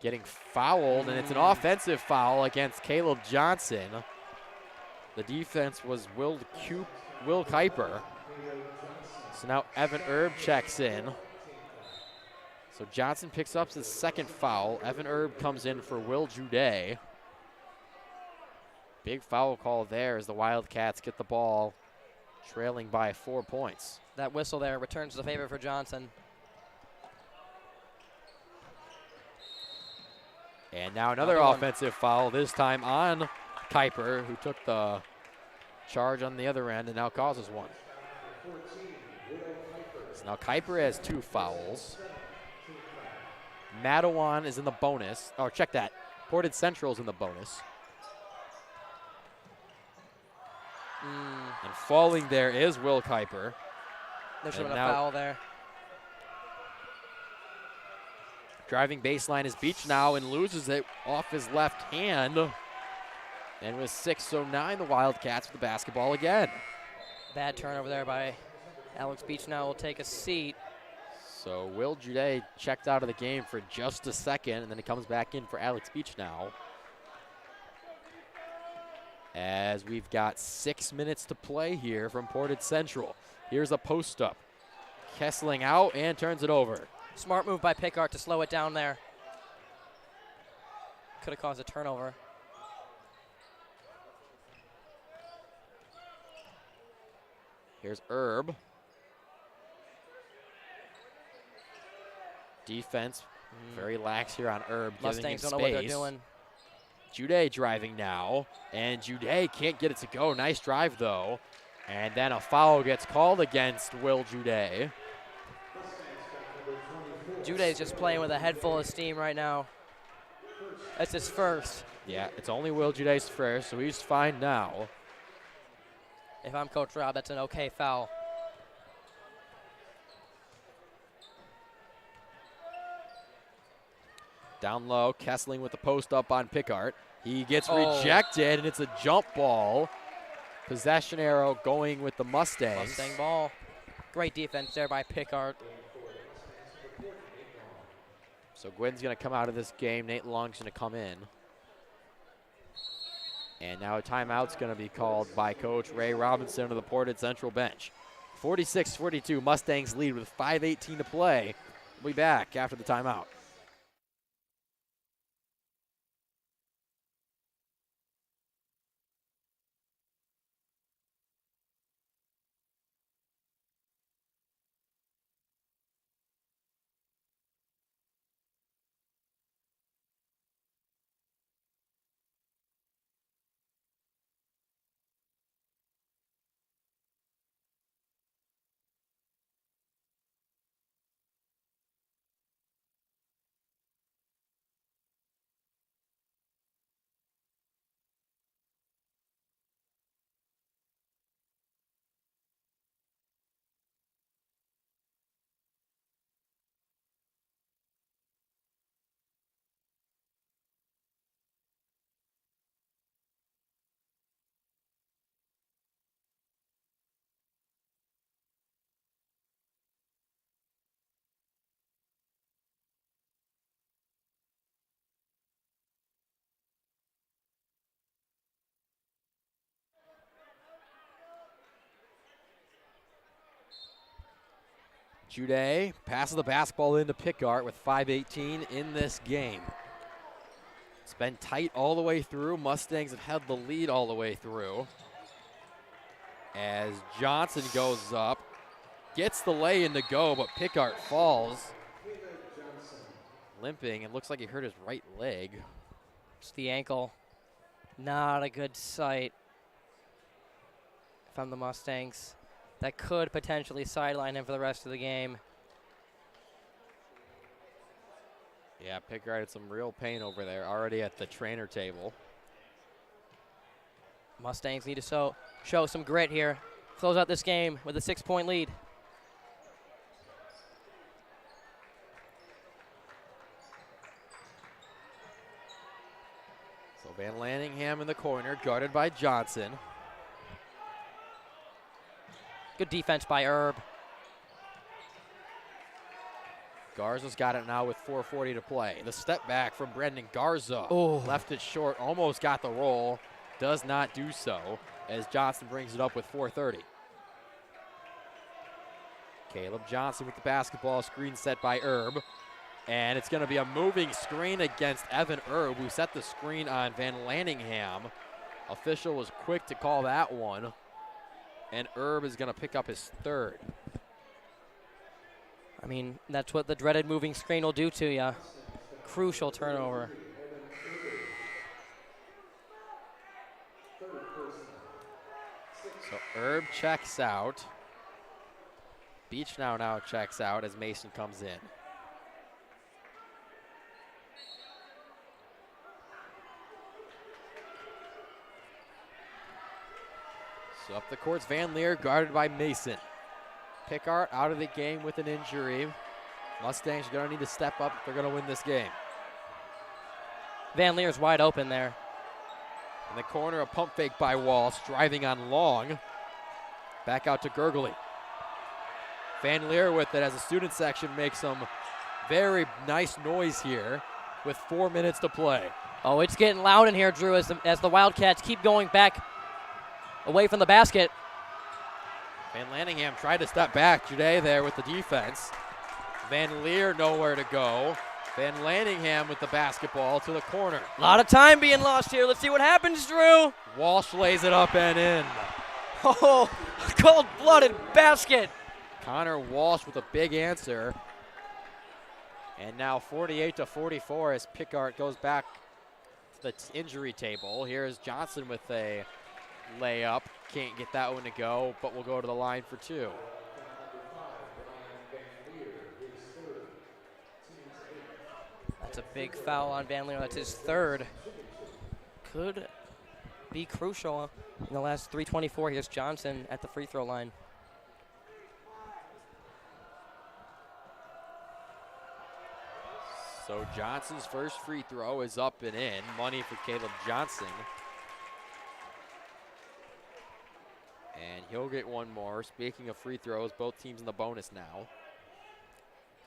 Getting fouled, and it's an offensive foul against Caleb Johnson. The defense was Will Will Kuiper. So now Evan Erb checks in. So Johnson picks up his second foul. Evan Erb comes in for Will Jude. Big foul call there as the Wildcats get the ball trailing by 4 points. That whistle there returns the favor for Johnson. And now another offensive foul, this time on Kuiper, who took the charge on the other end and now causes one. So now Kuiper has 2 fouls. Mattawan is in the bonus. Oh, check that. Portage Central is in the bonus. And falling there is Will Kuiper. There should have been a foul there. Driving baseline is Beach now and loses it off his left hand. And with 6:09, the Wildcats with the basketball again. Bad turnover there by Alex Beach. Now will take a seat. So Will Jude checked out of the game for just a second, and then he comes back in for Alex Beach now. As we've got 6 minutes to play here from Portage Central. Here's a post up. Kessling out and turns it over. Smart move by Pickard to slow it down there. Could have caused a turnover. Here's Erb. Defense very lax here on Erb. Mustangs don't giving him know what they're space. doing. Jude driving now, and Jude can't get it to go. Nice drive, though. And then a foul gets called against Will Jude. Jude is just playing with a head full of steam right now. That's his first. Yeah, it's only Will Jude's first, so he's fine now. If I'm Coach Rob, that's an okay foul. Down low, Kessling with the post up on Pickard. He gets rejected, and it's a jump ball. Possession arrow going with the Mustangs. Mustang ball. Great defense there by Pickard. So Gwynn's going to come out of this game. Nate Long's going to come in. And now a timeout's going to be called by Coach Ray Robinson of the Portage Central bench. 46-42, Mustangs lead with 5:18 to play. We'll be back after the timeout. Jude passes the basketball into Pickard with 5:18 in this game. It's been tight all the way through. Mustangs have had the lead all the way through. As Johnson goes up, gets the lay in to go, but Pickard falls. Limping, it looks like he hurt his right leg. It's the ankle. Not a good sight from the Mustangs. That could potentially sideline him for the rest of the game. Yeah, Pickard had some real pain over there, already at the trainer table. Mustangs need to show some grit here. Close out this game with a 6-point lead. So Van Lanningham in the corner, guarded by Johnson. Good defense by Erb. Garza's got it now with 4:40 to play. The step back from Brendan Garza. Oh. Left it short, almost got the roll. Does not do so as Johnson brings it up with 4:30. Caleb Johnson with the basketball, screen set by Erb. And it's going to be a moving screen against Evan Erb, who set the screen on Van Lanningham. Official was quick to call that one. And Erb is going to pick up his third. I mean, that's what the dreaded moving screen will do to you. Crucial turnover. So Erb checks out. Beach now checks out as Mason comes in. So up the court's Van Leer, guarded by Mason. Pickard out of the game with an injury. Mustangs are going to need to step up if they're going to win this game. Van Leer's wide open there. In the corner, a pump fake by Walsh, driving on Long. Back out to Gurgley. Van Leer with it as the student section makes some very nice noise here with 4 minutes to play. Oh, it's getting loud in here, Drew, as the Wildcats keep going back away from the basket. Van Lanningham tried to step back. Jude there with the defense. Van Leer nowhere to go. Van Lanningham with the basketball to the corner. A lot of time being lost here. Let's see what happens, Drew. Walsh lays it up and in. Oh, cold-blooded basket. Connor Walsh with a big answer. And now 48-44 as Pickard goes back to the injury table. Here's Johnson with a layup. Can't get that one to go, but we'll go to the line for two. That's a big foul on Van Leer. That's his third. Could be crucial in the last 3:24. Here's Johnson at the free throw line. So Johnson's first free throw is up and in. Money for Caleb Johnson. And he'll get one more. Speaking of free throws, both teams in the bonus now.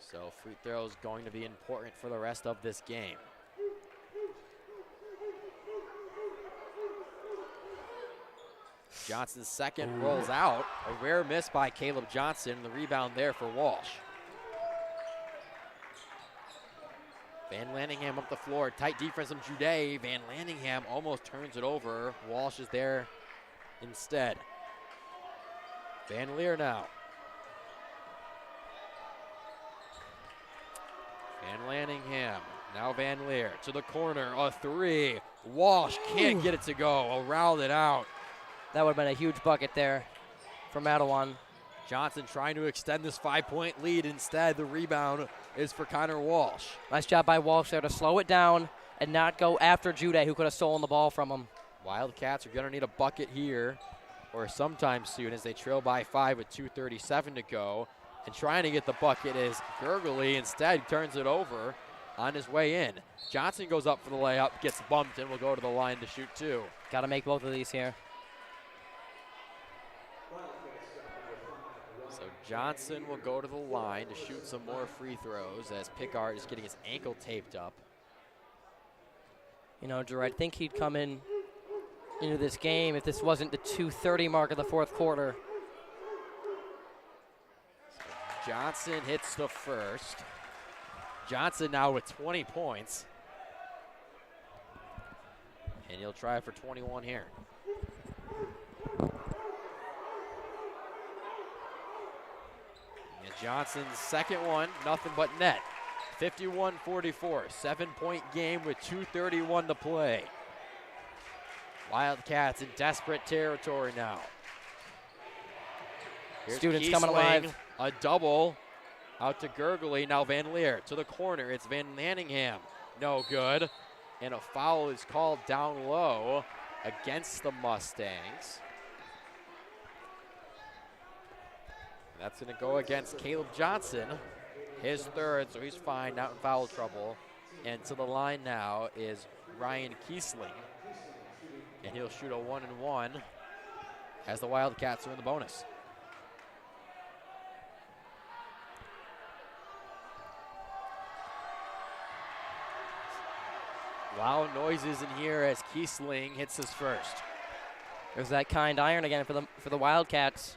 So free throws going to be important for the rest of this game. Johnson's second rolls out. A rare miss by Caleb Johnson. The rebound there for Walsh. Van Lanningham up the floor. Tight defense from Jude. Van Lanningham almost turns it over. Walsh is there instead. Van Leer now. Van Lanningham. Now Van Leer to the corner. A three. Walsh can't get it to go. Around it out. That would have been a huge bucket there for Mattawan. Johnson trying to extend this 5-point lead. Instead, the rebound is for Connor Walsh. Nice job by Walsh there to slow it down and not go after Jude, who could have stolen the ball from him. Wildcats are going to need a bucket here or sometime soon as they trail by 5 with 2:37 to go. And trying to get the bucket is Gurgley. Instead, turns it over on his way in. Johnson goes up for the layup, gets bumped, and will go to the line to shoot two. Got to make both of these here. So Johnson will go to the line to shoot some more free throws as Pickard is getting his ankle taped up. You know, Drew, I think he'd come into this game if this wasn't the 2:30 mark of the fourth quarter. So Johnson hits the first. Johnson now with 20 points. And he'll try for 21 here. And Johnson's second one, nothing but net. 51-44, 7-point game with 2:31 to play. Wildcats in desperate territory now. Here's Students Kiesling, coming alive. A double out to Gurgley. Now Van Leer to the corner. It's Van Lanningham. No good. And a foul is called down low against the Mustangs. That's going to go against Caleb Johnson. His third, so he's fine, not in foul trouble. And to the line now is Ryan Kiesling. And he'll shoot a 1-and-1 as the Wildcats are in the bonus. Loud noises in here as Kiesling hits his first. There's that kind iron again for the Wildcats.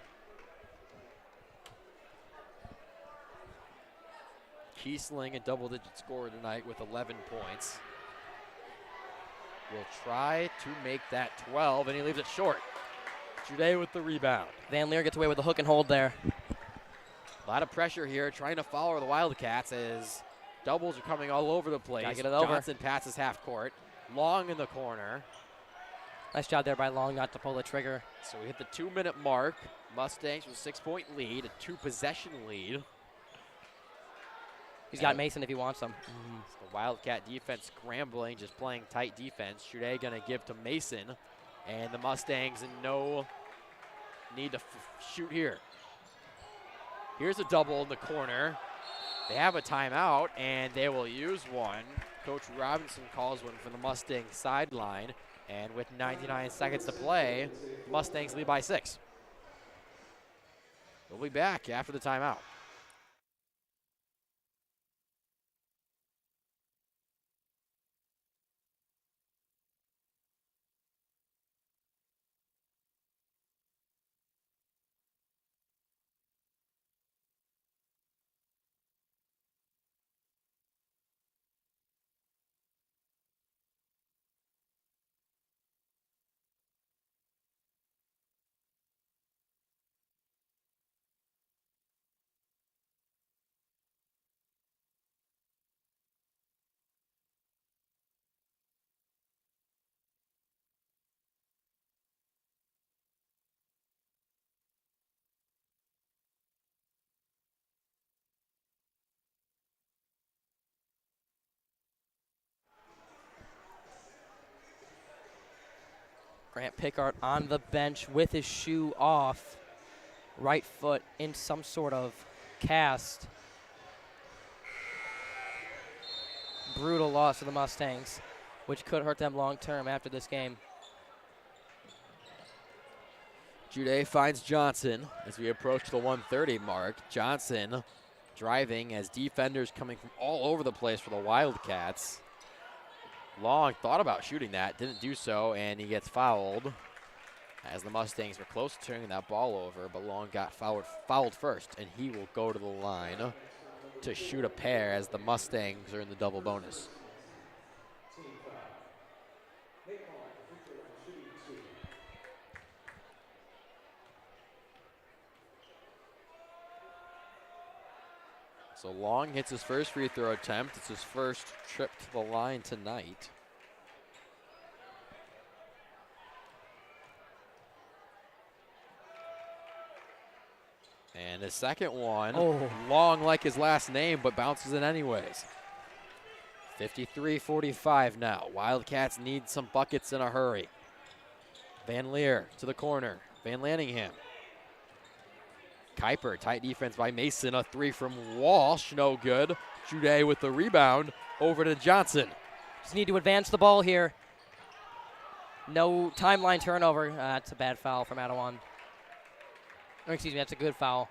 Kiesling, a double-digit scorer tonight with 11 points. Will try to make that 12, and he leaves it short. Jude with the rebound. Van Leer gets away with the hook and hold there. A lot of pressure here, trying to follow the Wildcats as doubles are coming all over the place. Gotta get it over. Johnson passes half court. Long in the corner. Nice job there by Long not to pull the trigger. So we hit the 2-minute mark. Mustangs with a 6-point lead, a 2-possession lead. He's got Mason if he wants them. So the Wildcat defense scrambling, just playing tight defense. Jude gonna give to Mason, and the Mustangs in no need to shoot here. Here's a double in the corner. They have a timeout, and they will use one. Coach Robinson calls one from the Mustangs sideline, and with 99 seconds to play, Mustangs lead by 6. We'll be back after the timeout. Grant Pickard on the bench with his shoe off. Right foot in some sort of cast. Brutal loss to the Mustangs, which could hurt them long term after this game. Jude finds Johnson as we approach the 1:30 mark. Johnson driving as defenders coming from all over the place for the Wildcats. Long thought about shooting that, didn't do so, and he gets fouled as the Mustangs were close to turning that ball over, but Long got fouled first, and he will go to the line to shoot a pair as the Mustangs are in the double bonus. So Long hits his first free throw attempt. It's his first trip to the line tonight. And his second one, Long like his last name, but bounces in anyways. 53-45 now. Wildcats need some buckets in a hurry. Van Leer to the corner. Van Lanningham. Kuiper, tight defense by Mason. A three from Walsh, no good. Jude with the rebound over to Johnson. Just need to advance the ball here. No timeline turnover. That's a bad foul from Mattawan. Or excuse me, that's a good foul.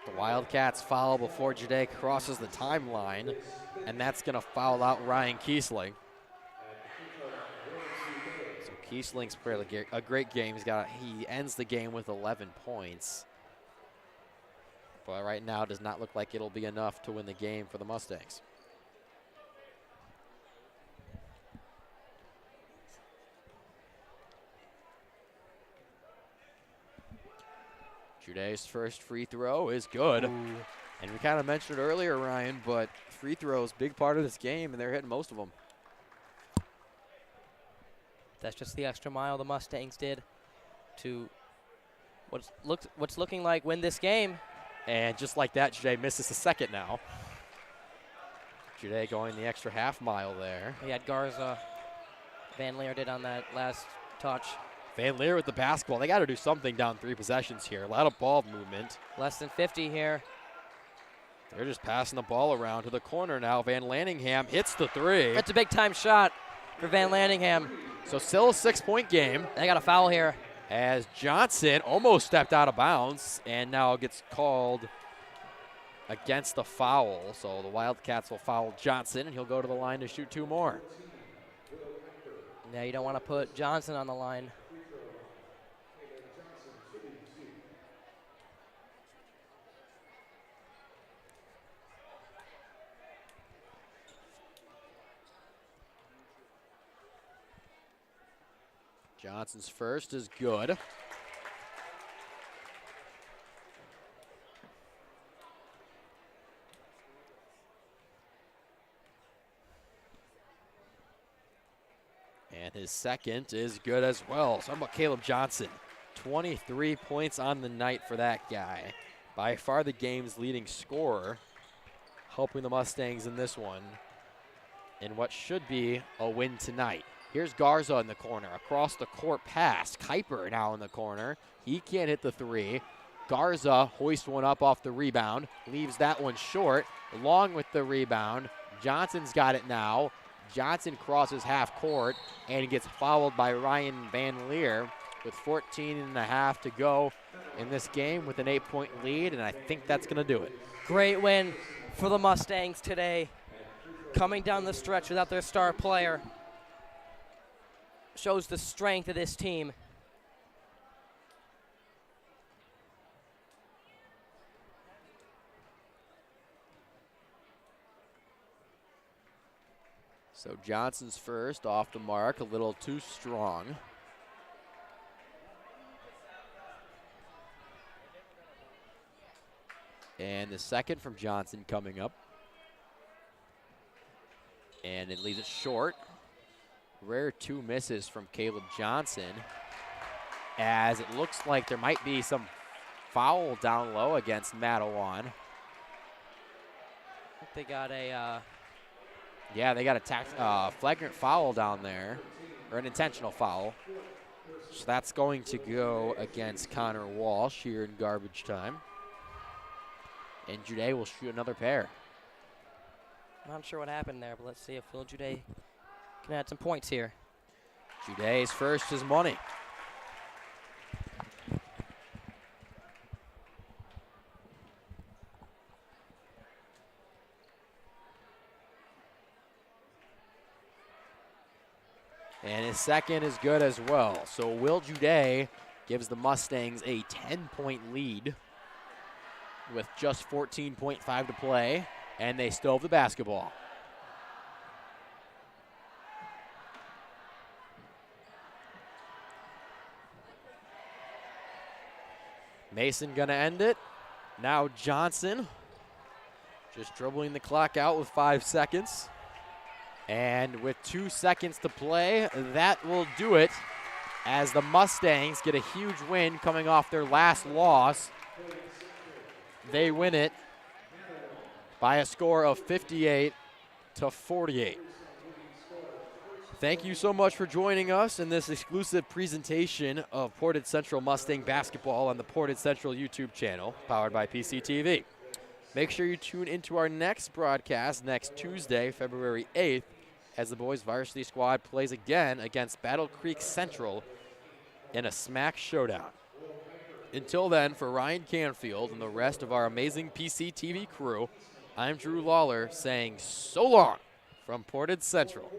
The Wildcats foul before Jude crosses the timeline, and that's going to foul out Ryan Kiesling. So Kiesling's played a great game. He ends the game with 11 points. But right now does not look like it'll be enough to win the game for the Mustangs. Jude's first free throw is good. Ooh. And we kind of mentioned it earlier, Ryan, but free throws, big part of this game, and they're hitting most of them. That's just the extra mile the Mustangs did to what's looking like win this game. And just like that, Jude misses a second now. Jude going the extra half mile there. He had Garza. Van Leer did on that last touch. Van Leer with the basketball. They got to do something down 3 possessions here. A lot of ball movement. Less than 50 here. They're just passing the ball around to the corner now. Van Lanningham hits the three. That's a big time shot for Van Lanningham. So still a 6-point game. They got a foul here. As Johnson almost stepped out of bounds and now gets called against the foul. So the Wildcats will foul Johnson, and he'll go to the line to shoot 2 more. Yeah, you don't want to put Johnson on the line. Johnson's first is good. And his second is good as well. So how about Caleb Johnson? 23 points on the night for that guy. By far the game's leading scorer, helping the Mustangs in this one in what should be a win tonight. Here's Garza in the corner. Across the court pass. Kuiper now in the corner. He can't hit the three. Garza hoists one up off the rebound. Leaves that one short. Along with the rebound. Johnson's got it now. Johnson crosses half court and gets fouled by Ryan Van Leer with 14 and a half to go in this game with an 8-point lead, and I think that's going to do it. Great win for the Mustangs today. Coming down the stretch without their star player shows the strength of this team. So Johnson's first, off the mark, a little too strong. And the second from Johnson coming up. And it leaves it short. Rare two misses from Caleb Johnson, as it looks like there might be some foul down low against Mattawan. I think they got a Yeah, they got a flagrant foul down there, or an intentional foul. So that's going to go against Connor Walsh here in garbage time. And Jude will shoot another pair. not sure what happened there, but let's see if Phil Jude can add some points here. Jude's first is money. And his second is good as well. So Will Jude gives the Mustangs a 10-point lead with just 14.5 to play, and they still have the basketball. Mason gonna end it. Now Johnson just dribbling the clock out with 5 seconds. And with 2 seconds to play, that will do it as the Mustangs get a huge win coming off their last loss. They win it by a score of 58-48. Thank you so much for joining us in this exclusive presentation of Portage Central Mustang basketball on the Portage Central YouTube channel, powered by PCTV. Make sure you tune into our next broadcast next Tuesday, February 8th, as the boys varsity squad plays again against Battle Creek Central in a smack showdown. Until then, for Ryan Canfield and the rest of our amazing PCTV crew, I'm Drew Lawler saying so long from Portage Central.